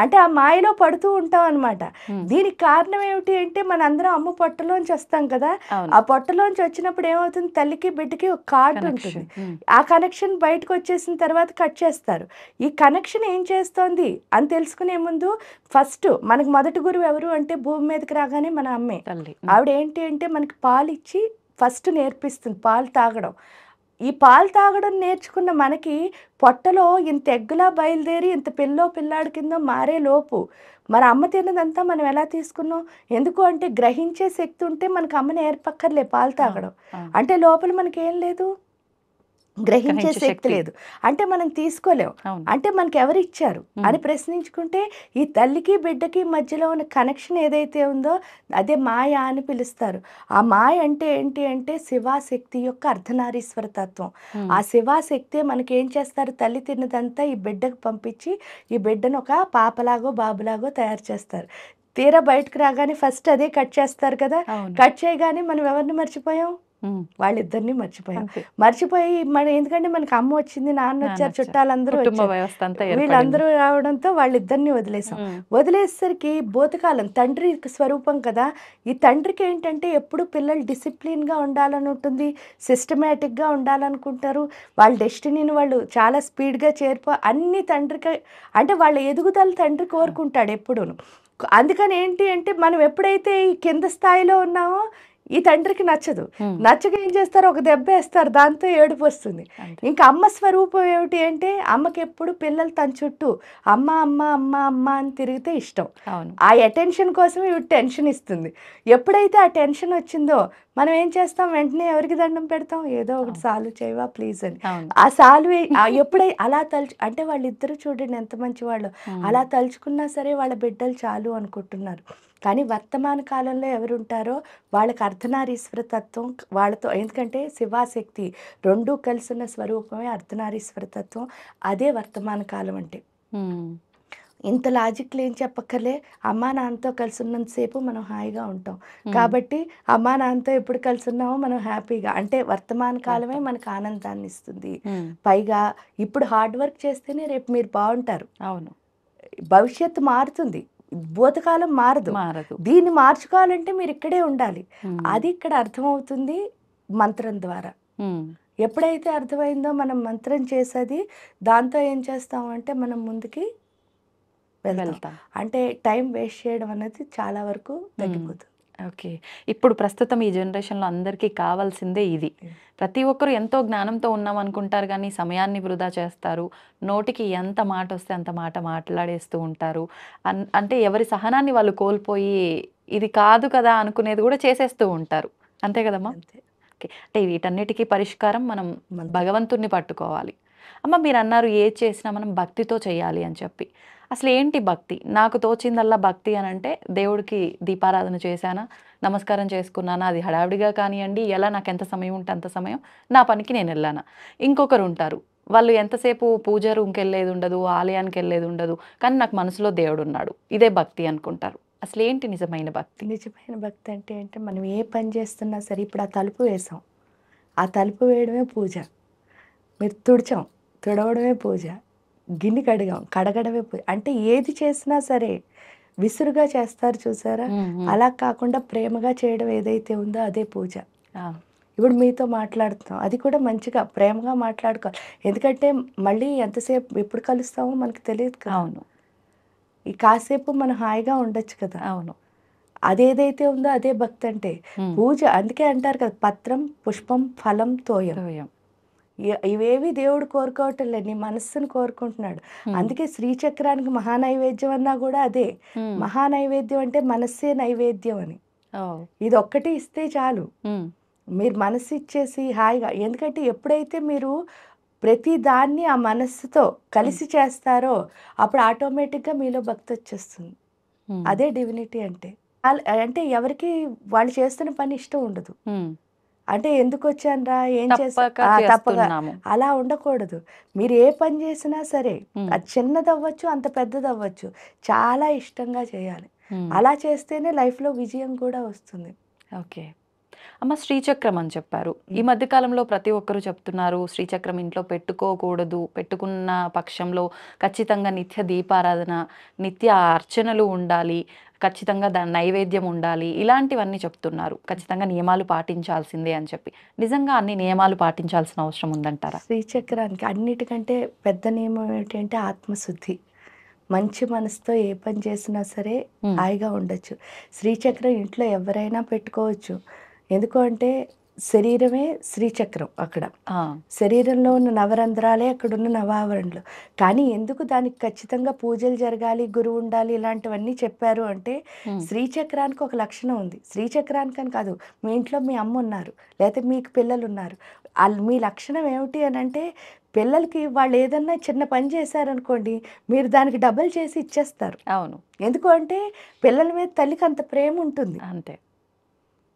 అంటే ఆ మాయలో పడుతూ ఉంటాం అనమాట. దీనికి కారణం ఏమిటి అంటే మనందరం అమ్మ పొట్టలోంచి వస్తాం కదా, ఆ పొట్టలోంచి వచ్చినప్పుడు ఏమవుతుంది, తల్లికి బిడ్డకి ఒక కార్డు ఉంటుంది. ఆ కనెక్షన్ బయటకు వచ్చేసిన తర్వాత కట్ చేస్తారు. ఈ కనెక్షన్ ఏం చేస్తోంది అని తెలుసుకునే ముందు ఫస్ట్ మనకు మొదటి గురువు ఎవరు అంటే భూమి మీదకి రాగానే మన అమ్మే. ఆవిడ ఏంటి అంటే మనకి పాలు ఇచ్చి ఫస్ట్ నేర్పిస్తుంది పాలు తాగడం. ఈ పాలు తాగడం నేర్చుకున్న మనకి పొట్టలో ఇంత ఎగ్గులా బయలుదేరి ఇంత పిల్లాడి కింద మారే లోపు మన అమ్మ తిన్నదంతా మనం ఎలా తీసుకున్నాం? ఎందుకు అంటే గ్రహించే శక్తి ఉంటే మనకు అమ్మని ఏర్పక్కర్లే పాలు తాగడం. అంటే లోపల మనకి ఏం లేదు, గ్రహించే గ్రహించే శక్తి శక్తి. లేదు. అంటే మనం తీసుకోలేం. అవును. అంటే మనకి ఎవరిచ్చారు అని ప్రశ్నించుకుంటే ఈ తల్లికి బిడ్డకి మధ్యలో ఉన్న కనెక్షన్ ఏదైతే ఉందో అదే మాయ అని పిలుస్తారు. ఆ మాయ అంటే ఏంటి అంటే శివాశక్తి యొక్క అర్ధనారీశ్వర తత్వం. ఆ శివాశక్తే మనకేం చేస్తారు, తల్లి తిన్నదంతా ఈ బిడ్డకు పంపించి ఈ బిడ్డను ఒక పాపలాగో బాబులాగో తయారు చేస్తారు. తీరా బయటకు రాగానే ఫస్ట్ అదే కట్ చేస్తారు కదా. అవును. కట్ చేయగానే మనం ఎవరిని మర్చిపోయాం, వాళ్ళిద్దరిని మర్చిపోయాం. అంతే. మర్చిపోయి మన ఎందుకంటే మనకి అమ్మ వచ్చింది, నాన్న వచ్చారు, నాన్నొచ్చారు. చుట్టాలందరూ కుటుంబ వచ్చారు. వ్యవస్థ అంతా ఏర్పడింది. వీళ్ళందరూ రావడంతో వాళ్ళిద్దరిని వదిలేసాం. వదిలేసరికి భూతకాలం తండ్రి స్వరూపం కదా. ఈ తండ్రికి ఏంటంటే ఎప్పుడు పిల్లలు డిసిప్లిన్గా ఉండాలని ఉంటుంది, సిస్టమేటిక్గా ఉండాలనుకుంటారు. వాళ్ళ డెస్టినీని వాళ్ళు చాలా స్పీడ్గా అన్ని తండ్రికి అంటే వాళ్ళ ఎదుగుదల తండ్రి కోరుకుంటాడు ఎప్పుడూను. అందుకని ఏంటి అంటే మనం ఎప్పుడైతే ఈ కింద స్థాయిలో ఉన్నామో ఈ తండ్రికి నచ్చదు. నచ్చక ఏం చేస్తారు, ఒక దెబ్బ వేస్తారు, దాంతో ఏడుపు వస్తుంది. ఇంకా అమ్మ స్వరూపం ఏమిటి అంటే అమ్మకి ఎప్పుడు పిల్లలు తన చుట్టూ అమ్మ అమ్మ అమ్మ అమ్మ అని తిరిగితే ఇష్టం. ఆ అటెన్షన్ కోసం ఇవి టెన్షన్ ఇస్తుంది. ఎప్పుడైతే ఆ టెన్షన్ వచ్చిందో మనం ఏం చేస్తాం, వెంటనే ఎవరికి దండం పెడతాం, ఏదో ఒకటి సాల్వ్ చేయవా ప్లీజ్ అని. ఆ సాల్వ్ ఎప్పుడై అలా అంటే వాళ్ళిద్దరూ చూడండి ఎంత మంచి వాళ్ళు, అలా తలుచుకున్నా సరే వాళ్ళ బిడ్డలు చాలు అనుకుంటున్నారు. కానీ వర్తమాన కాలంలో ఎవరుంటారో వాళ్ళకి అర్ధనారీశ్వర తత్వం వాళ్ళతో, ఎందుకంటే శివాశక్తి రెండూ కలిసి ఉన్న స్వరూపమే అర్ధనారీశ్వర తత్వం. అదే వర్తమాన కాలం అంటే. ఇంత లాజిక్లు ఏం చెప్పక్కర్లే, అమ్మా నాన్నతో కలిసి ఉన్నంతసేపు మనం హాయిగా ఉంటాం. కాబట్టి అమ్మా నాన్నతో ఎప్పుడు కలిసి ఉన్నామో మనం హ్యాపీగా, అంటే వర్తమాన కాలమే మనకు ఆనందాన్ని ఇస్తుంది. పైగా ఇప్పుడు హార్డ్ వర్క్ చేస్తేనే రేపు మీరు బాగుంటారు. అవును. భవిష్యత్తు మారుతుంది, భూతకాలం మారదు. దీన్ని మార్చుకోవాలంటే మీరు ఇక్కడే ఉండాలి. అది ఇక్కడ అర్థమవుతుంది మంత్రం ద్వారా. ఎప్పుడైతే అర్థమైందో మనం మంత్రం చేసేది, దాంతో ఏం చేస్తామంటే మనం ముందుకి వెళ్తాం. అంటే టైం వేస్ట్ చేయడం అనేది చాలా వరకు తగ్గిపోతుంది. ఓకే. ఇప్పుడు ప్రస్తుతం ఈ జనరేషన్లో అందరికీ కావాల్సిందే ఇది. ప్రతి ఒక్కరు ఎంతో జ్ఞానంతో ఉన్నాం అనుకుంటారు కానీ సమయాన్ని వృధా చేస్తారు. నోటికి ఎంత మాట వస్తే అంత మాట మాట్లాడేస్తూ ఉంటారు. అంటే ఎవరి సహనాన్ని వాళ్ళు కోల్పోయి ఇది కాదు కదా అనుకునేది కూడా చేసేస్తూ ఉంటారు. అంతే కదమ్మా? ఓకే. అంటే వీటన్నిటికీ పరిష్కారం మనం భగవంతుణ్ణి పట్టుకోవాలి. అమ్మ మీరు అన్నారు ఏది చేసినా మనం భక్తితో చేయాలి అని చెప్పి. అసలు ఏంటి భక్తి? నాకు తోచిందల్లా భక్తి అని అంటే దేవుడికి దీపారాధన చేశానా, నమస్కారం చేసుకున్నానా, అది హడావిడిగా కానివ్వండి, ఎలా నాకు ఎంత సమయం ఉంటే అంత సమయం నా పనికి నేను వెళ్ళానా. ఇంకొకరు ఉంటారు, వాళ్ళు ఎంతసేపు పూజ రూమ్కి వెళ్ళేది ఉండదు, ఆలయానికి వెళ్ళేది ఉండదు, కానీ నాకు మనసులో దేవుడు ఉన్నాడు, ఇదే భక్తి అనుకుంటారు. అసలు ఏంటి నిజమైన భక్తి? నిజమైన భక్తి అంటే మనం ఏ పని చేస్తున్నా సరే, ఇప్పుడు ఆ తలుపు వేసాం, ఆ తలుపు వేయడమే పూజ. మీరు తుడవడమే పూజ. గిన్నె కడగడమే పూజ. అంటే ఏది చేసినా సరే విసురుగా చేస్తారు చూసారా, అలా కాకుండా ప్రేమగా చేయడం ఏదైతే ఉందో అదే పూజ. ఇప్పుడు మీతో మాట్లాడుతున్నాం, అది కూడా మంచిగా ప్రేమగా మాట్లాడుకోవాలి. ఎందుకంటే మళ్ళీ ఎంతసేపు ఎప్పుడు కలుస్తామో మనకు తెలియదు కదా. అవును. ఈ కాసేపు మనం హాయిగా ఉండొచ్చు కదా. అవును. అదేదైతే ఉందో అదే భక్తి అంటే. పూజ అందుకే అంటారు కదా, పత్రం పుష్పం ఫలం తోయం. ఇవేవి దేవుడు కోరుకోవటం లేదు, నీ మనస్సును కోరుకుంటున్నాడు. అందుకే శ్రీచక్రానికి మహానైవేద్యం అన్నా కూడా అదే. మహానైవేద్యం అంటే మనస్సే నైవేద్యం అని. ఇది ఒక్కటి ఇస్తే చాలు, మీరు మనస్సు ఇచ్చేసి హాయిగా. ఎందుకంటే ఎప్పుడైతే మీరు ప్రతి దాన్ని ఆ మనస్సుతో కలిసి చేస్తారో అప్పుడు ఆటోమేటిక్గా మీలో భక్తి వచ్చేస్తుంది. అదే డివినిటీ అంటే. అంటే ఎవరికి వాళ్ళు చేస్తున్న పని ఇష్టం ఉండదు. అంటే ఎందుకు వచ్చానరా, ఏం తప్పగా అలా ఉండకూడదు. మీరు ఏ పని చేసినా సరే, అది చిన్నదవ్వచ్చు అంత పెద్దదవ్వచ్చు, చాలా ఇష్టంగా చేయాలి. అలా చేస్తేనే లైఫ్లో విజయం కూడా వస్తుంది. ఓకే అమ్మ, శ్రీచక్రం అని చెప్పారు. ఈ మధ్యకాలంలో ప్రతి ఒక్కరూ చెప్తున్నారు శ్రీచక్రం ఇంట్లో పెట్టుకోకూడదు, పెట్టుకున్న పక్షంలో ఖచ్చితంగా నిత్య దీపారాధన, నిత్య అర్చనలు ఉండాలి, ఖచ్చితంగా దాని నైవేద్యం ఉండాలి, ఇలాంటివన్నీ చెప్తున్నారు. ఖచ్చితంగా నియమాలు పాటించాల్సిందే అని చెప్పి. నిజంగా అన్ని నియమాలు పాటించాల్సిన అవసరం ఉందంటారా? శ్రీచక్రానికి అన్నిటికంటే పెద్ద నియమం ఏంటంటే ఆత్మశుద్ధి. మంచి మనసుతో ఏ పని చేసినా సరే హాయిగా ఉండొచ్చు. శ్రీచక్రం ఇంట్లో ఎవరైనా పెట్టుకోవచ్చు. ఎందుకు అంటే శరీరమే శ్రీచక్రం. అక్కడ శరీరంలో ఉన్న నవరంధ్రాలే అక్కడున్న నవావరణలు. కానీ ఎందుకు దానికి ఖచ్చితంగా పూజలు జరగాలి, గురువు ఉండాలి, ఇలాంటివన్నీ చెప్పారు అంటే శ్రీచక్రానికి ఒక లక్షణం ఉంది. శ్రీచక్రానికి అని కాదు, మీ ఇంట్లో మీ అమ్మ ఉన్నారు, లేకపోతే మీకు పిల్లలు ఉన్నారు, మీ లక్షణం ఏమిటి అని అంటే పిల్లలకి వాళ్ళు ఏదన్నా చిన్న పని చేశారనుకోండి, మీరు దానికి డబుల్ చేసి ఇచ్చేస్తారు. అవును. ఎందుకు అంటే పిల్లల మీద తల్లికి అంత ప్రేమ ఉంటుంది. అంతే.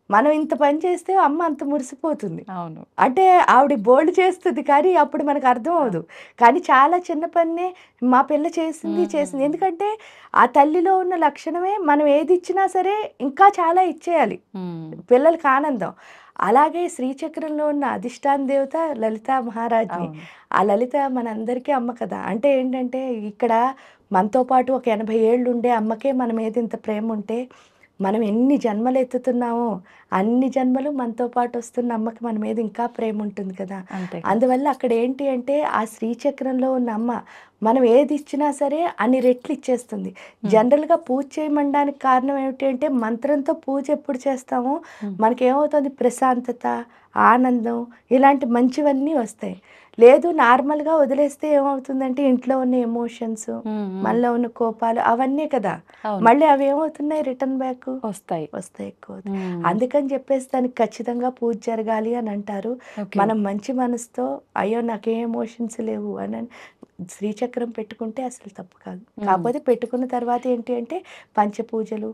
మనం ఇంత పని చేస్తే అమ్మ అంత మురిసిపోతుంది. అవును. అంటే ఆవిడ బోల్డ్ చేస్తుంది కానీ అప్పుడు మనకు అర్థం అవ్వదు. కానీ చాలా చిన్న పనే మా పిల్ల చేసింది. ఎందుకంటే ఆ తల్లిలో ఉన్న లక్షణమే మనం ఏది ఇచ్చినా సరే ఇంకా చాలా ఇచ్చేయాలి పిల్లలకి ఆనందం. అలాగే శ్రీచక్రంలో ఉన్న అధిష్టాన దేవత లలితా మహారాజ్ని. ఆ లలిత మనందరికీ అమ్మ కదా. అంటే ఏంటంటే ఇక్కడ మనతో పాటు ఒక 80 ఏళ్ళు ఉండే అమ్మకే మన మీద ఇంత ప్రేమ ఉంటే మనం ఎన్ని జన్మలు ఎత్తుతున్నామో అన్ని జన్మలు మనతో పాటు వస్తున్న అమ్మకి మన మీద ఇంకా ప్రేమ ఉంటుంది కదా. అందువల్ల అక్కడ ఏంటి అంటే ఆ శ్రీచక్రంలో ఉన్న అమ్మ మనం ఏది ఇచ్చినా సరే అన్ని రెట్లు ఇచ్చేస్తుంది. జనరల్గా పూజ చేయమనడానికి కారణం ఏమిటి అంటే మంత్రంతో పూజ ఎప్పుడు చేస్తామో మనకేమవుతుంది, ప్రశాంతత, ఆనందం, ఇలాంటి మంచివన్నీ వస్తాయి. లేదు నార్మల్గా వదిలేస్తే ఏమవుతుందంటే ఇంట్లో ఉన్న ఎమోషన్స్, మనలో ఉన్న కోపాలు అవన్నీ కదా, మళ్ళీ అవి ఏమవుతున్నాయి, రిటర్న్ బ్యాక్ వస్తాయి ఎక్కువ. అందుకని చెప్పేసి దానికి ఖచ్చితంగా పూజ జరగాలి అని అంటారు. మనం మంచి మనసుతో అయ్యో నాకేం ఎమోషన్స్ లేవు అని శ్రీచక్రం పెట్టుకుంటే అసలు తప్పు కాదు. కాకపోతే పెట్టుకున్న తర్వాత ఏంటి అంటే పంచపూజలు,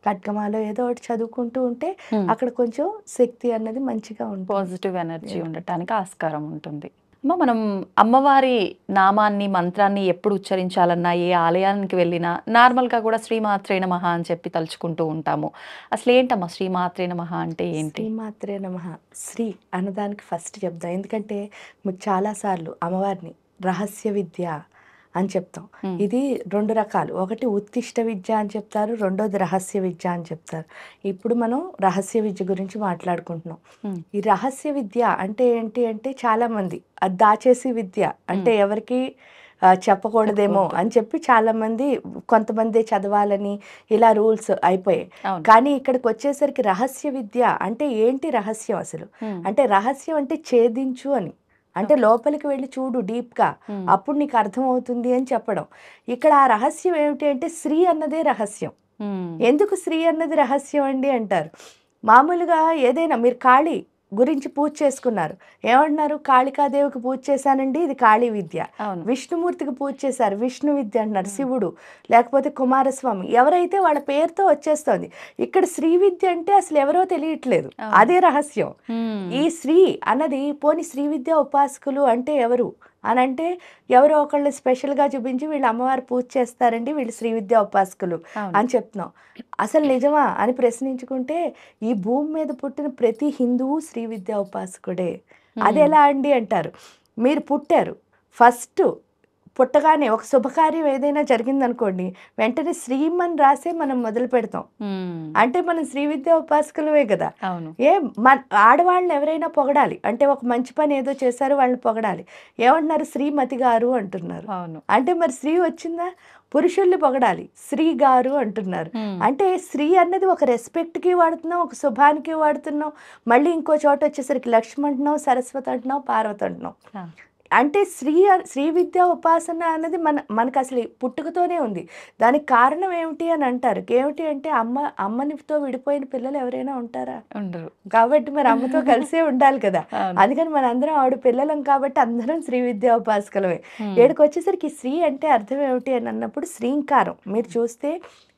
ఖడ్గమాలో ఏదో ఒకటి చదువుకుంటూ ఉంటే అక్కడ కొంచెం శక్తి అన్నది మంచిగా ఉంటుంది, పాజిటివ్ ఎనర్జీ ఉండటానికి ఆస్కారం ఉంటుంది. మనం అమ్మవారి నామాన్ని, మంత్రాన్ని ఎప్పుడు ఉచ్చరించాలన్నా, ఏ ఆలయానికి వెళ్ళినా నార్మల్గా కూడా శ్రీమాత్రే నమః అని చెప్పి తలుచుకుంటూ ఉంటాము. అసలు ఏంటమ్మా శ్రీమాత్రే నమః అంటే ఏంటి? శ్రీమాత్రే నమః, శ్రీ అన్నదానికి ఫస్ట్ చెప్దాం. ఎందుకంటే మీకు చాలాసార్లు అమ్మవారిని రహస్య విద్య అని చెప్తాం. ఇది 2 రకాలు. ఒకటి ఉత్తిష్ట విద్య అని చెప్తారు, రెండోది రహస్య విద్య అని చెప్తారు. ఇప్పుడు మనం రహస్య విద్య గురించి మాట్లాడుకుంటున్నాం. ఈ రహస్య విద్య అంటే ఏంటి అంటే చాలామంది అది దాచేసి విద్య అంటే ఎవరికి చెప్పకూడదేమో అని చెప్పి చాలామంది కొంతమంది చదవాలని ఇలా రూల్స్ అయిపోయాయి. కానీ ఇక్కడికి వచ్చేసరికి రహస్య విద్య అంటే ఏంటి రహస్యం అసలు అంటే రహస్యం అంటే ఛేదించు అని, అంటే లోపలికి వెళ్ళి చూడు డీప్గా, అప్పుడు నీకు అర్థం అవుతుంది అని చెప్పడం. ఇక్కడ ఆ రహస్యం ఏమిటి అంటే శ్రీ అన్నదే రహస్యం. ఎందుకు శ్రీ అన్నది రహస్యం అండి అంటారు. మామూలుగా ఏదైనా మీరు కాళీ గురించి పూజ చేసుకున్నారు, ఏమంటున్నారు, కాళికాదేవికి పూజ చేశానండి, ఇది కాళీ విద్య. విష్ణుమూర్తికి పూజ చేశారు, విష్ణు విద్య అంటున్నారు. శివుడు లేకపోతే కుమారస్వామి ఎవరైతే వాళ్ళ పేరుతో వచ్చేస్తుంది. ఇక్కడ శ్రీ విద్య అంటే అసలు ఎవరో తెలియట్లేదు, అదే రహస్యం. ఈ శ్రీ అన్నది పోని శ్రీ విద్య ఉపాసకులు అంటే ఎవరు అని అంటే ఎవరో ఒకళ్ళు స్పెషల్గా చూపించి వీళ్ళు అమ్మవారు పూజ చేస్తారండి, వీళ్ళు శ్రీ విద్యా ఉపాసకులు అని చెప్తున్నాం. అసలు నిజమా అని ప్రశ్నించుకుంటే ఈ భూమి మీద పుట్టిన ప్రతి హిందువు శ్రీ విద్యా ఉపాసకుడే. అది ఎలా అండి అంటారు, మీరు పుట్టారు, ఫస్ట్ పుట్టగానే ఒక శుభకార్యం ఏదైనా జరిగిందనుకోండి, వెంటనే శ్రీమన్ రాసే మనం మొదలు పెడతాం. అంటే మనం శ్రీ విద్యా ఉపాసకులవే కదా. మన ఆడవాళ్ళని ఎవరైనా పొగడాలి అంటే ఒక మంచి పని ఏదో చేశారు వాళ్ళని పొగడాలి, ఏమంటున్నారు, శ్రీమతి గారు అంటున్నారు. అంటే మరి శ్రీ వచ్చిందా, పురుషుల్ని పొగడాలి, శ్రీ గారు అంటున్నారు. అంటే శ్రీ అన్నది ఒక రెస్పెక్ట్కి వాడుతున్నాం, ఒక శుభానికి వాడుతున్నాం. మళ్ళీ ఇంకో చోట వచ్చేసరికి లక్ష్మి అంటున్నాం, సరస్వతి అంటున్నాం, పార్వతి అంటున్నాం. అంటే శ్రీ విద్యా ఉపాసన అన్నది మనకు అసలు పుట్టుకతోనే ఉంది. దానికి కారణం ఏమిటి అని అంటారు. ఏమిటి అంటే అమ్మనితో విడిపోయిన పిల్లలు ఎవరైనా ఉంటారా, ఉండరు. కాబట్టి మరి అమ్మతో కలిసే ఉండాలి కదా. అందుకని మన అందరం ఆవిడ పిల్లలం కాబట్టి అందరం శ్రీ విద్యా ఉపాసకులమే. ఏడుకు వచ్చేసరికి శ్రీ అంటే అర్థం ఏమిటి అని అన్నప్పుడు శ్రీంకారం. మీరు చూస్తే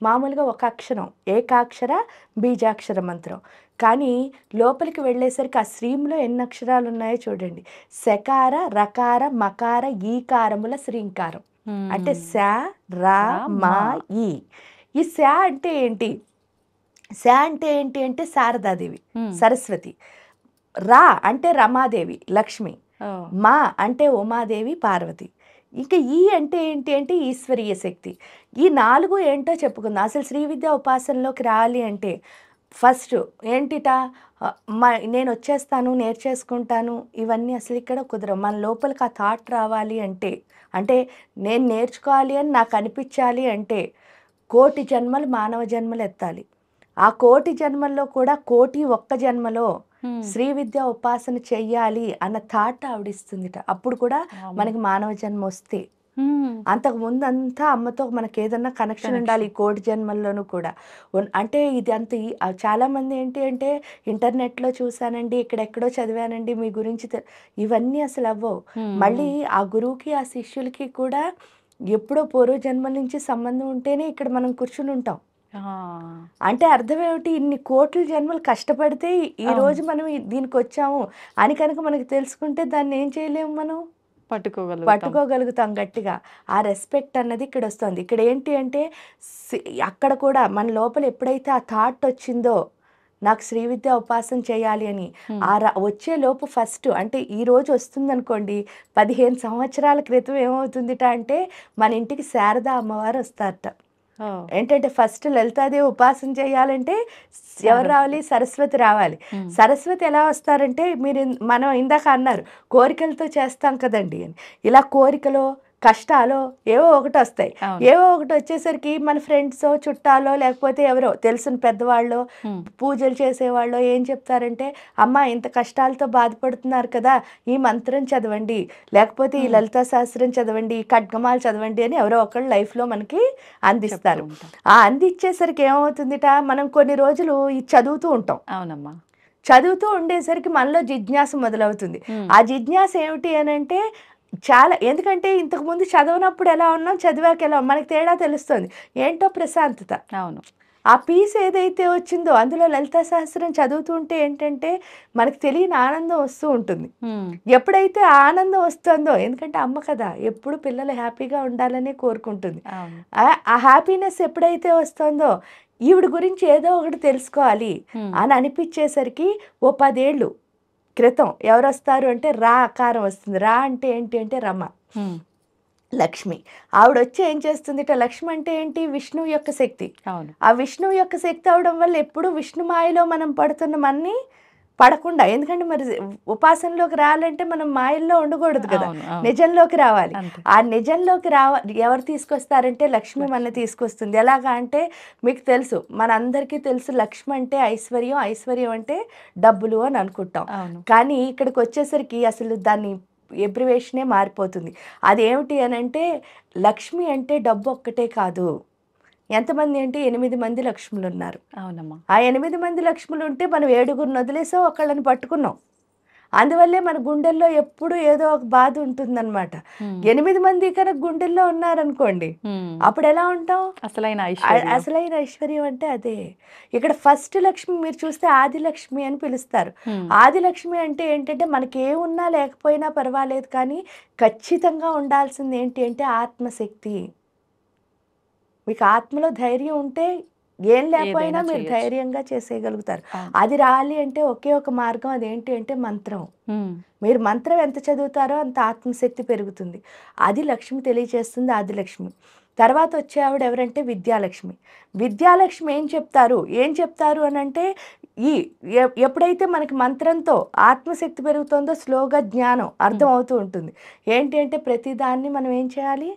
మామూలుగా ఒక అక్షరం ఏకాక్షర బీజాక్షర మంత్రం, కానీ లోపలికి వెళ్ళేసరికి ఆ శ్రీంలో ఎన్ని అక్షరాలు ఉన్నాయో చూడండి. శకార రకార మకార ఈకారముల శ్రీంకారం. అంటే శ రా మా ఈ. ఈ శ అంటే ఏంటి, శ అంటే ఏంటి అంటే శారదాదేవి సరస్వతి, రా అంటే రమాదేవి లక్ష్మి, మా అంటే ఉమాదేవి పార్వతి, ఇంకా ఈ అంటే ఏంటి అంటే ఈశ్వరీయ శక్తి. ఈ 4 ఏంటో చెప్పుకుందాం. అసలు శ్రీ విద్యా ఉపాసనలోకి రావాలి అంటే ఫస్ట్ ఏంటిట, నేను వచ్చేస్తాను నేర్చేసుకుంటాను ఇవన్నీ అసలు ఇక్కడ కుదరవు. మన లోపలికి ఆ థాట్ రావాలి అంటే నేను నేర్చుకోవాలి అని నాకు అనిపించాలి అంటే 1,000,000 జన్మలు మానవ జన్మలు ఎత్తాలి. ఆ 1,000,000 జన్మల్లో కూడా 1,000,001 జన్మలో శ్రీ విద్యా ఉపాసన చెయ్యాలి అన్న థాట్ ఆవిడిస్తుందిట. అప్పుడు కూడా మనకి మానవ జన్మ వస్తే అంతకు ముందు అంతా అమ్మతో మనకి ఏదన్నా కనెక్షన్ ఉండాలి ఈ కోటి జన్మల్లోనూ కూడా. అంటే ఇది అంత చాలామంది ఏంటి అంటే ఇంటర్నెట్లో చూసానండి, ఇక్కడెక్కడో చదివానండి మీ గురించి ఇవన్నీ అసలు అవ్వవు. మళ్ళీ ఆ గురువుకి ఆ శిష్యులకి కూడా ఎప్పుడో పూర్వ జన్మల నుంచి సంబంధం ఉంటేనే ఇక్కడ మనం కూర్చుని ఉంటాం. అంటే అర్థం ఏమిటి, ఇన్ని కోట్ల జన్మలు కష్టపడితే ఈ రోజు మనం దీనికి వచ్చాము అని కనుక మనకి తెలుసుకుంటే దాన్ని ఏం చేయలేము, మనం పట్టుకోగలుగుతాం గట్టిగా. ఆ రెస్పెక్ట్ అన్నది ఇక్కడ వస్తుంది. ఇక్కడ ఏంటి అంటే అక్కడ కూడా మన లోపల ఎప్పుడైతే ఆ థాట్ వచ్చిందో నాకు శ్రీ విద్య ఉపాసన చేయాలి అని, వచ్చే లోపు ఫస్ట్ అంటే ఈ రోజు వస్తుంది అనుకోండి, 15 సంవత్సరాల క్రితం ఏమవుతుందిట అంటే మన ఇంటికి శారదా అమ్మవారు వస్తారట. ఏంటంటే ఫస్ట్ లలితాదేవి ఉపాసన చేయాలంటే ఎవరు రావాలి, సరస్వతి రావాలి. సరస్వతి ఎలా వస్తారంటే మనం ఇందాక అన్నారు కోరికలతో చేస్తాం కదండి అని, ఇలా కోరికలో కష్టాలు ఏవో ఒకటి వస్తాయి. ఏవో ఒకటి వచ్చేసరికి మన ఫ్రెండ్స్ చుట్టాలో లేకపోతే ఎవరో తెలిసిన పెద్దవాళ్ళు పూజలు చేసేవాళ్ళు ఏం చెప్తారంటే, అమ్మ ఇంత కష్టాలతో బాధపడుతున్నారు కదా ఈ మంత్రం చదవండి, లేకపోతే ఈ లలితా శాస్త్రం చదవండి, ఈ ఖడ్గమాలు చదవండి అని ఎవరో ఒకళ్ళు లైఫ్లో మనకి అందిస్తారు. ఆ అందించేసరికి ఏమవుతుందిట, మనం కొన్ని రోజులు ఇది చదువుతూ ఉంటాం. అవునమ్మా. చదువుతూ ఉండేసరికి మనలో జిజ్ఞాస మొదలవుతుంది. ఆ జిజ్ఞాస ఏమిటి అని అంటే చాలా, ఎందుకంటే ఇంతకుముందు చదవనప్పుడు ఎలా ఉన్నాం, చదివాక ఎలా మనకి తేడా తెలుస్తుంది. ఏంటో ప్రశాంతత. అవును. ఆ పీస్ ఏదైతే వచ్చిందో అందులో లలితా సహస్రం చదువుతుంటే ఏంటంటే మనకు తెలియని ఆనందం వస్తూ ఉంటుంది. ఎప్పుడైతే ఆనందం వస్తుందో, ఎందుకంటే అమ్మ కదా ఎప్పుడు పిల్లలు హ్యాపీగా ఉండాలనే కోరుకుంటుంది. ఆ హ్యాపీనెస్ ఎప్పుడైతే వస్తుందో ఈవిడ గురించి ఏదో ఒకటి తెలుసుకోవాలి అని అనిపించేసరికి ఓ 10 ఏళ్ళు క్రితం ఎవరు వస్తారు అంటే రా ఆకారం వస్తుంది. రా అంటే ఏంటి అంటే రమ, లక్ష్మి. ఆవిడ వచ్చి ఏం చేస్తుంది, లక్ష్మి అంటే ఏంటి, విష్ణువు యొక్క శక్తి. ఆ విష్ణువు యొక్క శక్తి అవడం వల్ల ఎప్పుడు విష్ణు మాయలో మనం పడుతున్నామని పడకుండా, ఎందుకంటే మరి ఉపాసనలోకి రావాలంటే మనం మాయల్లో ఉండకూడదు కదా, నిజంలోకి రావాలి. ఆ నిజంలోకి ఎవరు తీసుకొస్తారంటే లక్ష్మి మన తీసుకొస్తుంది. ఎలాగా అంటే మీకు తెలుసు, మనందరికీ తెలుసు లక్ష్మి అంటే ఐశ్వర్యం, ఐశ్వర్యం అంటే డబ్బులు అని అనుకుంటాం. కానీ ఇక్కడికి వచ్చేసరికి అసలు దాన్ని ఎబ్రివేషనే మారిపోతుంది. అదేమిటి అని అంటే లక్ష్మి అంటే డబ్బు ఒక్కటే కాదు. ఎంతమంది అంటే 8 మంది లక్ష్ములు ఉన్నారు. అవునమ్మా. ఆ 8 మంది లక్ష్ములు ఉంటే మనం 7గురిని వదిలేసాం, ఒకళ్ళని పట్టుకున్నాం. అందువల్లే మన గుండెల్లో ఎప్పుడు ఏదో ఒక బాధ ఉంటుందన్నమాట. 8 మంది కనుక గుండెల్లో ఉన్నారనుకోండి, అప్పుడు ఎలా ఉంటాం, అసలైన ఐశ్వర్యం అంటే అదే. ఇక్కడ ఫస్ట్ లక్ష్మి మీరు చూస్తే ఆదిలక్ష్మి అని పిలుస్తారు. ఆదిలక్ష్మి అంటే ఏంటంటే మనకి ఏమున్నా లేకపోయినా పర్వాలేదు, కానీ ఖచ్చితంగా ఉండాల్సింది ఏంటి అంటే ఆత్మశక్తి. మీకు ఆత్మలో ధైర్యం ఉంటే ఏం లేకపోయినా మీరు ధైర్యంగా చేసేయగలుగుతారు. అది రావాలి అంటే ఒకే ఒక మార్గం, అదేంటి అంటే మంత్రం. మీరు మంత్రం ఎంత చదువుతారో అంత ఆత్మశక్తి పెరుగుతుంది. అది లక్ష్మి తెలియచేస్తుంది, ఆదిలక్ష్మి. తర్వాత వచ్చే ఆవిడ ఎవరంటే విద్యాలక్ష్మి. విద్యాలక్ష్మి ఏం చెప్తారు అని అంటే ఎప్పుడైతే మనకి మంత్రంతో ఆత్మశక్తి పెరుగుతుందో స్లోగా జ్ఞానం అర్థం అవుతూ ఉంటుంది. ఏంటి అంటే ప్రతిదాన్ని మనం ఏం చేయాలి,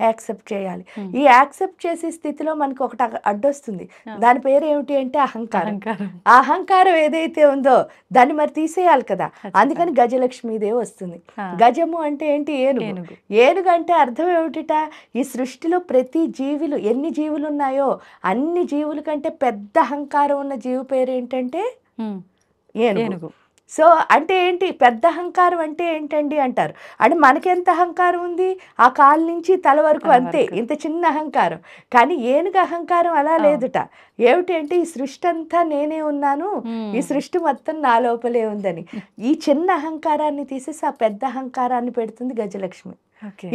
యాక్సెప్ట్ చేయాలి. ఈ యాక్సెప్ట్ చేసే స్థితిలో మనకు ఒకటి అడ్డొస్తుంది. దాని పేరు ఏమిటి అంటే అహంకారం. ఆ అహంకారం ఏదైతే ఉందో దాన్ని మరి తీసేయాలి కదా, అందుకని గజలక్ష్మీదేవి వస్తుంది. గజము అంటే ఏంటి, ఏనుగు. ఏనుగు అంటే అర్థం ఏమిటిట, ఈ సృష్టిలో ప్రతి జీవులు ఎన్ని జీవులు ఉన్నాయో అన్ని జీవుల కంటే పెద్ద అహంకారం ఉన్న జీవి పేరు ఏంటంటే ఏనుగు. సో అంటే ఏంటి, పెద్ద అహంకారం అంటే ఏంటండి అంటారు. అంటే మనకెంత అహంకారం ఉంది, ఆ కాలు నుంచి తల వరకు అంతే, ఇంత చిన్న అహంకారం. కానీ ఏనుగు అహంకారం అలా లేదుట. ఏమిటి అంటే ఈ సృష్టి అంతా నేనే ఉన్నాను, ఈ సృష్టి మొత్తం నా లోపలే ఉందని. ఈ చిన్న అహంకారాన్ని తీసేసి ఆ పెద్ద అహంకారాన్ని పెడుతుంది గజలక్ష్మి.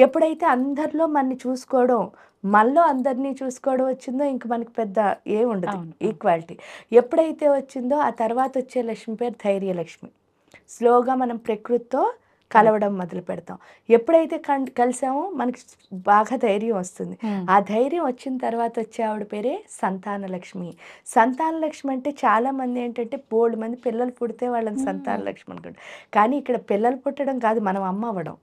ఎప్పుడైతే అందరిలో మనని చూసుకోవడం, మనలో అందరినీ చూసుకోవడం వచ్చిందో ఇంక మనకి పెద్ద ఏముండదు, ఈక్వాలిటీ ఎప్పుడైతే వచ్చిందో ఆ తర్వాత వచ్చే లక్ష్మి పేరు ధైర్యలక్ష్మి. స్లోగా మనం ప్రకృతితో కలవడం మొదలు పెడతాం. ఎప్పుడైతే కలిసామో మనకి బాగా ధైర్యం వస్తుంది. ఆ ధైర్యం వచ్చిన తర్వాత వచ్చే ఆవిడ పేరే సంతానలక్ష్మి. సంతానలక్ష్మి అంటే చాలా మంది ఏంటంటే బోల్డ్ మంది పిల్లలు పుడితే వాళ్ళని సంతానలక్ష్మి అనుకుంటారు. కానీ ఇక్కడ పిల్లలు పుట్టడం కాదు, మనం అమ్మ అవ్వడం.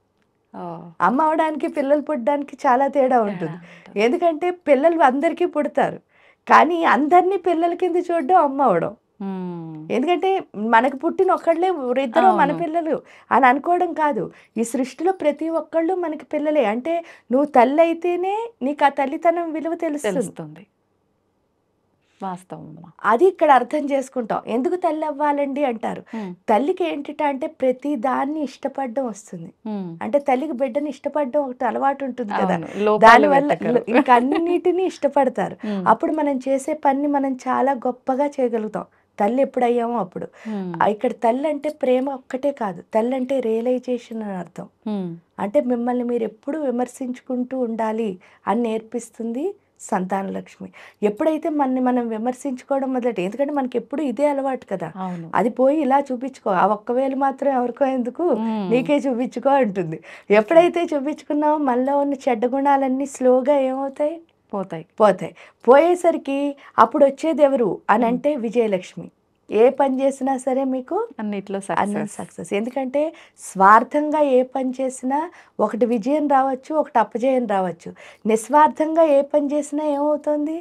అమ్మ అవడానికి పిల్లలు పుట్టడానికి చాలా తేడా ఉంటుంది. ఎందుకంటే పిల్లలు అందరికీ పుడతారు, కానీ అందరినీ పిల్లల కింద చూడడం అమ్మ అవడం. ఎందుకంటే మనకు పుట్టిన ఒక్కళ్ళే ఇద్దరు మన అవును. పిల్లలు అని అనుకోవడం కాదు. ఈ సృష్టిలో ప్రతి ఒక్కళ్ళు మనకి పిల్లలే. అంటే నువ్వు తల్లి అయితేనే నీకు ఆ తల్లితనం విలువ తెలుస్తుంది. తెలుస్తుంది. వాస్తవం అమ్మా. అది ఇక్కడ అర్థం చేసుకుంటాం. ఎందుకు తల్లి అవ్వాలండి అంటారు. తల్లికి ఏంటిట అంటే ప్రతి దాన్ని ఇష్టపడడం వస్తుంది. అంటే తల్లికి బిడ్డని ఇష్టపడడం ఒకటి అలవాటు ఉంటుంది కదా. అవును. లోపాలు దానివల్ల వెతకరు. ఇంకా అన్నిటినీ ఇష్టపడతారు. అప్పుడు మనం చేసే పని మనం చాలా గొప్పగా చేయగలుగుతాం. తల్లి ఎప్పుడయ్యామో అప్పుడు. ఇక్కడ తల్లి అంటే ప్రేమ ఒక్కటే కాదు. తల్లి అంటే రియలైజేషన్ అని అర్థం. అంటే మిమ్మల్ని మీరు ఎప్పుడు విమర్శించుకుంటూ ఉండాలి అని నేర్పిస్తుంది సంతాన లక్ష్మి. ఎప్పుడైతే మనని మనం విమర్శించుకోవడం మొదలెట్టి, ఎందుకంటే మనకి ఎప్పుడు ఇదే అలవాటు కదా. అవును. అది పోయి ఇలా చూపించుకో, ఆ ఒక్క వేలు మాత్రం ఎవరికో ఎందుకు, నీకే చూపించుకో అంటుంది. ఎప్పుడైతే చూపించుకున్నామో మనలో ఉన్న చెడ్డ గుణాలన్నీ స్లోగా ఏమవుతాయి, పోతాయి. పోయేసరికి అప్పుడు వచ్చేది ఎవరు అని అంటే విజయలక్ష్మి. ఏ పని చేసినా సరే మీకు అన్నిట్లో సక్సెస్. ఎందుకంటే స్వార్థంగా ఏ పని చేసినా ఒకటి విజయం రావచ్చు, ఒకటి అపజయం రావచ్చు. నిస్వార్థంగా ఏ పని చేసినా ఏమవుతుంది,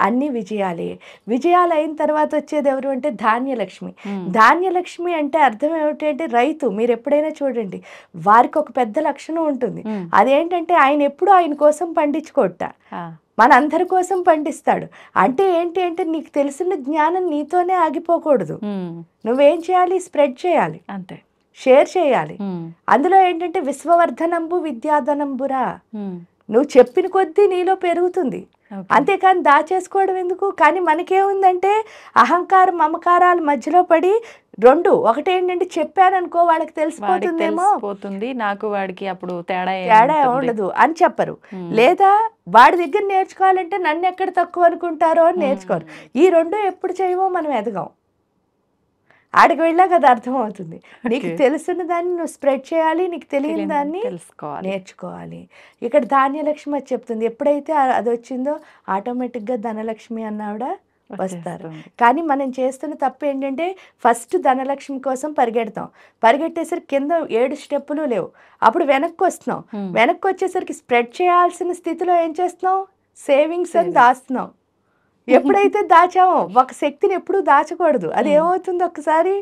అన్ని విజయాలే. విజయాలు అయిన తర్వాత వచ్చేది ఎవరు అంటే ధాన్యలక్ష్మి. ధాన్యలక్ష్మి అంటే అర్థం ఏమిటి అంటే రైతు. మీరు ఎప్పుడైనా చూడండి, వారికి ఒక పెద్ద లక్షణం ఉంటుంది. అదేంటంటే ఆయన ఎప్పుడు ఆయన కోసం పండించుకోట, మనందరి కోసం పండిస్తాడు. అంటే ఏంటి అంటే నీకు తెలిసిన జ్ఞానం నీతోనే ఆగిపోకూడదు. నువ్వేం చేయాలి, స్ప్రెడ్ చేయాలి, అంతే, షేర్ చేయాలి. అందులో ఏంటంటే విశ్వవర్ధనంబు విద్యాధనంబురా. నువ్వు చెప్పిన కొద్దీ నీలో పెరుగుతుంది, అంతేకాని దాచేసుకోవడం ఎందుకు. కానీ మనకేముందంటే అహంకారం మమకారాల మధ్యలో పడి రెండు, ఒకటేంటంటే చెప్పాననుకో వాళ్ళకి తెలిసిపోతుందేమో, నాకు వాడికి అప్పుడు తేడా ఉండదు అని చెప్పరు. లేదా వాడి దగ్గర నేర్చుకోవాలంటే నన్ను ఎక్కడ తక్కువ అనుకుంటారో అని నేర్చుకోరు. ఈ రెండు ఎప్పుడు చేయమో మనం ఎదగం. ఆడికి వెళ్ళాక అది అర్థమవుతుంది. నీకు తెలుసున్న దాన్ని నువ్వు స్ప్రెడ్ చేయాలి, నీకు తెలియని దాన్ని నేర్చుకోవాలి. ఇక్కడ ధాన్యలక్ష్మి అది చెప్తుంది. ఎప్పుడైతే అది వచ్చిందో ఆటోమేటిక్గా ధనలక్ష్మి అన్నావిడ వస్తారు. కానీ మనం చేస్తున్న తప్పు ఏంటంటే ఫస్ట్ ధనలక్ష్మి కోసం పరిగెట్టేసరికి కింద 7 స్టెప్పులు లేవు. అప్పుడు వెనక్కి వస్తున్నాం. వెనక్కి వచ్చేసరికి స్ప్రెడ్ చేయాల్సిన స్థితిలో ఏం చేస్తున్నాం, సేవింగ్స్ అని దాస్తున్నాం. ఎప్పుడైతే దాచామో, ఒక శక్తిని ఎప్పుడు దాచకూడదు. అది ఏమవుతుంది, ఒక్కసారి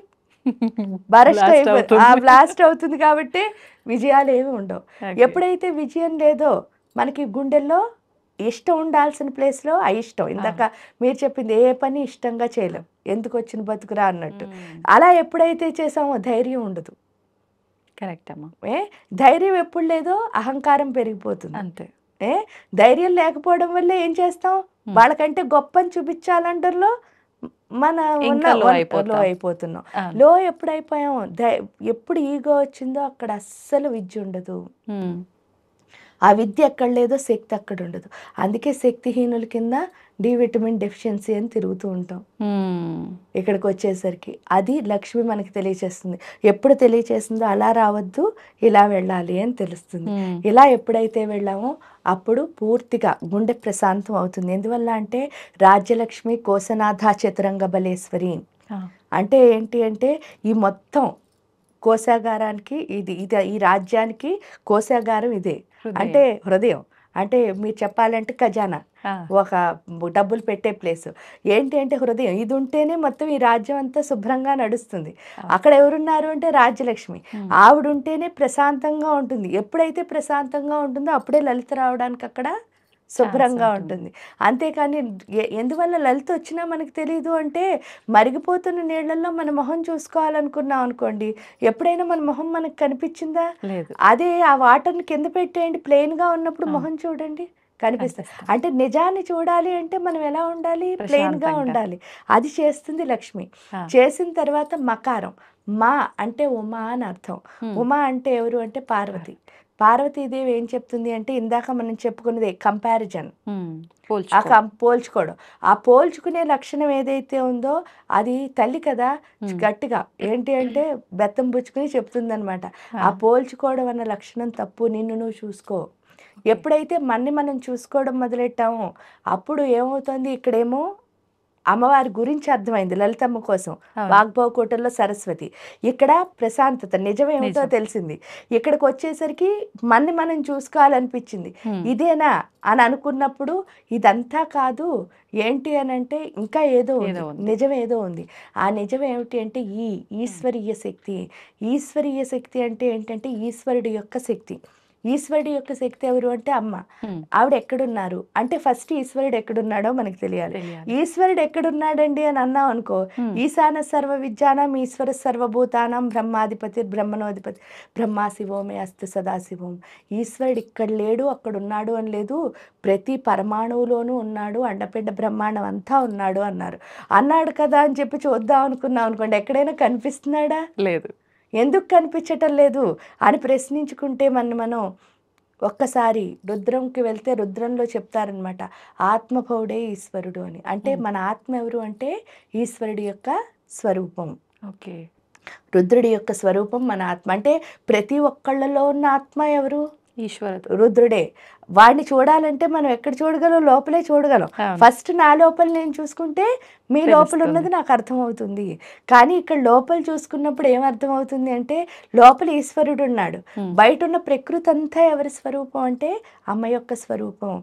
బ్లాస్ట్ అవుతుంది. కాబట్టి విజయాలు ఏమి ఉండవు. ఎప్పుడైతే విజయం లేదో మనకి గుండెల్లో ఇష్టం ఉండాల్సిన ప్లేస్లో అయిష్టం. ఇందాక మీరు చెప్పింది ఏ పని ఇష్టంగా చేయలేం, ఎందుకు వచ్చిన బతుకురా అన్నట్టు. అలా ఎప్పుడైతే చేసామో ధైర్యం ఉండదు. కరెక్ట్ అమ్మా. ధైర్యం ఎప్పుడు లేదో అహంకారం పెరిగిపోతుంది. అంతే. ధైర్యం లేకపోవడం వల్ల ఏం చేస్తాం, వాళ్ళకంటే గొప్పని చూపించాలంటలో మన లో అయిపోతున్నాం. లో ఎప్పుడైపోయాం, ఎప్పుడు ఈగో వచ్చిందో అక్కడ అస్సలు విద్య ఉండదు. ఆ విద్య ఎక్కడ లేదో శక్తి అక్కడ ఉండదు. అందుకే శక్తిహీనుల కింద డి విటమిన్ డెఫిషియన్సీ అని తిరుగుతూ ఉంటాం. ఇక్కడికి వచ్చేసరికి అది లక్ష్మి మనకి తెలియచేస్తుంది. ఎప్పుడు తెలియచేస్తుందో అలా రావద్దు, ఇలా వెళ్ళాలి అని తెలుస్తుంది. ఇలా ఎప్పుడైతే వెళ్ళామో అప్పుడు పూర్తిగా గుండె ప్రశాంతం అవుతుంది. ఎందువల్ల అంటే రాజ్యలక్ష్మి కోశనాథ చతురంగ బలేశ్వరి అంటే ఏంటి అంటే ఈ మొత్తం కోశాగారానికి ఇది ఈ రాజ్యానికి కోశాగారం ఇదే. అంటే హృదయం. అంటే మీరు చెప్పాలంటే ఖజానా, ఒక డబ్బులు పెట్టే ప్లేస్. ఏంటి అంటే హృదయం. ఇది ఉంటేనే మొత్తం ఈ రాజ్యం అంతా శుభ్రంగా నడుస్తుంది. అక్కడ ఎవరున్నారు అంటే రాజ్యలక్ష్మి. ఆవిడ ఉంటేనే ప్రశాంతంగా ఉంటుంది. ఎప్పుడైతే ప్రశాంతంగా ఉంటుందో అప్పుడే లలిత రావడానికి అక్కడ శుభ్రంగా ఉంటుంది. అంతేకాని ఎందువల్ల లలిత వచ్చినా మనకు తెలియదు అంటే, మరిగిపోతున్న నీళ్ళల్లో మన మొహం చూసుకోవాలనుకున్నాం అనుకోండి, ఎప్పుడైనా మన మొహం మనకు కనిపించిందా, లేదు. అదే ఆ వాటర్ని కింద పెట్టేయండి, ప్లెయిన్గా ఉన్నప్పుడు మొహం చూడండి, కనిపిస్తుంది. అంటే నిజాన్ని చూడాలి అంటే మనం ఎలా ఉండాలి, ప్లెయిన్గా ఉండాలి. అది చేస్తుంది లక్ష్మి. చేసిన తర్వాత మకారం. మా అంటే ఉమా అని అర్థం. ఉమా అంటే ఎవరు అంటే పార్వతి. పార్వతీదేవి ఏం చెప్తుంది అంటే ఇందాక మనం చెప్పుకున్నదే కంపారిజన్, పోల్చుకోవడం. ఆ పోల్చుకునే లక్షణం ఏదైతే ఉందో అది తల్లి కదా, గట్టిగా ఏంటి అంటే బెత్తం పుచ్చుకుని చెప్తుంది అనమాట. ఆ పోల్చుకోవడం అన్న లక్షణం తప్పు, నిన్ను నువ్వు చూసుకో. ఎప్పుడైతే మనం చూసుకోవడం మొదలెట్టామో అప్పుడు ఏమవుతుంది, ఇక్కడేమో అమ్మవారి గురించి అర్థమైంది లలితమ్మ కోసం. వాగ్భవకోటల్లో సరస్వతి, ఇక్కడ ప్రశాంతత, నిజమేమిటో తెలిసింది. ఇక్కడికి వచ్చేసరికి మనం చూసుకోవాలనిపించింది. ఇదేనా అని అనుకున్నప్పుడు ఇదంతా కాదు, ఏంటి అని అంటే ఇంకా ఏదో నిజం ఏదో ఉంది. ఆ నిజం ఏమిటి అంటే ఈశ్వరీయ శక్తి. ఈశ్వరీయ శక్తి అంటే ఏంటంటే ఈశ్వరుడి యొక్క శక్తి. ఈశ్వరుడి యొక్క శక్తి ఎవరు అంటే అమ్మ. ఆవిడ ఎక్కడున్నారు అంటే ఫస్ట్ ఈశ్వరుడు ఎక్కడున్నాడో మనకు తెలియాలి. ఈశ్వరుడు ఎక్కడున్నాడండి అని అన్నాం అనుకో, ఈశాన సర్వ విద్యానం ఈశ్వర సర్వభూతానం బ్రహ్మాధిపతి బ్రహ్మణోధిపతి బ్రహ్మా శివోమే అస్తు సదాశివం. ఈశ్వరుడు ఇక్కడ లేడు అక్కడ ఉన్నాడు అని లేదు, ప్రతి పరమాణువులోనూ ఉన్నాడు, అండపిండ బ్రహ్మాండం అంతా ఉన్నాడు అన్నాడు కదా అని చెప్పి చూద్దాం అనుకున్నాం అనుకోండి, ఎక్కడైనా కనిపిస్తున్నాడా? లేదు. ఎందుకు కనిపించటం లేదు అని ప్రశ్నించుకుంటే మనం ఒక్కసారి రుద్రంకి వెళ్తే రుద్రంలో చెప్తారనమాట, ఆత్మభౌడే ఈశ్వరుడు అని. అంటే మన ఆత్మ ఎవరు అంటే ఈశ్వరుడి యొక్క స్వరూపం. ఓకే, రుద్రుడి యొక్క స్వరూపం మన ఆత్మ. అంటే ప్రతి ఒక్కళ్ళలో ఉన్న ఆత్మ ఎవరు? ఈశ్వరుడు, రుద్రుడే. వాడిని చూడాలంటే మనం ఎక్కడ చూడగలం? లోపలే చూడగలం. ఫస్ట్ నా లోపల నేను చూసుకుంటే మీ లోపల ఉన్నది నాకు అర్థమవుతుంది. కానీ ఇక్కడ లోపల చూసుకున్నప్పుడు ఏమర్థమవుతుంది అంటే లోపల ఈశ్వరుడు ఉన్నాడు, బయట ఉన్న ప్రకృతి అంతా ఎవరి స్వరూపం అంటే అమ్మ యొక్క స్వరూపం.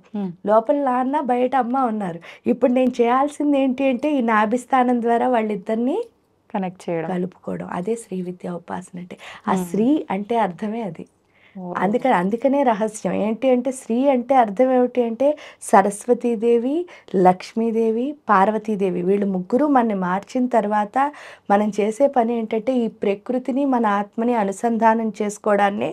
లోపల నాన్న బయట అమ్మ ఉన్నారు. ఇప్పుడు నేను చేయాల్సింది ఏంటి అంటే ఈ నాభిస్థానం ద్వారా వాళ్ళిద్దరిని కనెక్ట్ చేయడం, కలుపుకోవడం. అదే శ్రీ విద్యా ఉపాసన అంటే. ఆ శ్రీ అంటే అర్థమే అది. అందుకనే రహస్యం ఏంటి అంటే శ్రీ అంటే అర్థం ఏమిటి అంటే సరస్వతీదేవి, లక్ష్మీదేవి, పార్వతీదేవి వీళ్ళు ముగ్గురు మనని మార్చిన తర్వాత మనం చేసే పని ఏంటంటే ఈ ప్రకృతిని మన ఆత్మని అనుసంధానం చేసుకోవడాన్ని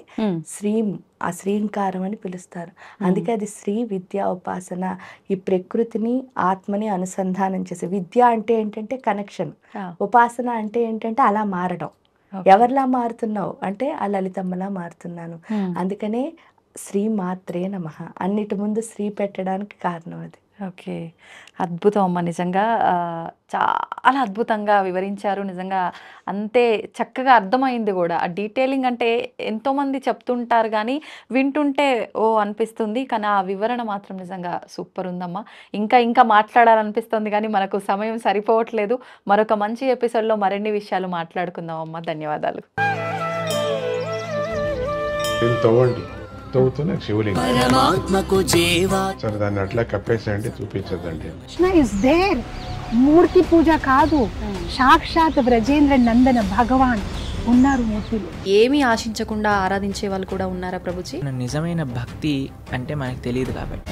ఆ శ్రీంకారం అని పిలుస్తారు. అందుకే అది శ్రీ విద్యా ఉపాసన. ఈ ప్రకృతిని ఆత్మని అనుసంధానం చేసే. విద్య అంటే ఏంటంటే కనెక్షన్, ఉపాసన అంటే ఏంటంటే అలా మారడం. ఎవరిలా మారుతున్నావు అంటే ఆ లలితమ్మలా మారుతున్నాను. అందుకనే శ్రీ మాత్రే నమః, అన్నిటి ముందు శ్రీ పెట్టడానికి కారణం అది. ఓకే, అద్భుతం అమ్మ. నిజంగా చాలా అద్భుతంగా వివరించారు. నిజంగా అంతే చక్కగా అర్థమైంది కూడా. ఆ డీటెయిలింగ్ అంటే ఎంతోమంది చెప్తుంటారు కానీ వింటుంటే అనిపిస్తుంది, కానీ ఆ వివరణ మాత్రం నిజంగా సూపర్ ఉందమ్మా. ఇంకా మాట్లాడాలనిపిస్తుంది కానీ మనకు సమయం సరిపోవట్లేదు. మరొక మంచి ఎపిసోడ్లో మరిన్ని విషయాలు మాట్లాడుకుందాం అమ్మా. ధన్యవాదాలు. సరే దాన్ని అట్లా కప్పేసేయండి, చూపించదండి. Krishna is there. మూర్తి పూజ కాదు, సాక్షాత్ బ్రజేంద్ర నందన భగవాన్ ఉన్నారు మూర్తిలో. ఏమీ ఆశించకుండా ఆరాధించే వాళ్ళు కూడా ఉన్నారా ప్రభుజీ? నిజమైన భక్తి అంటే మనకు తెలియదు కాబట్టి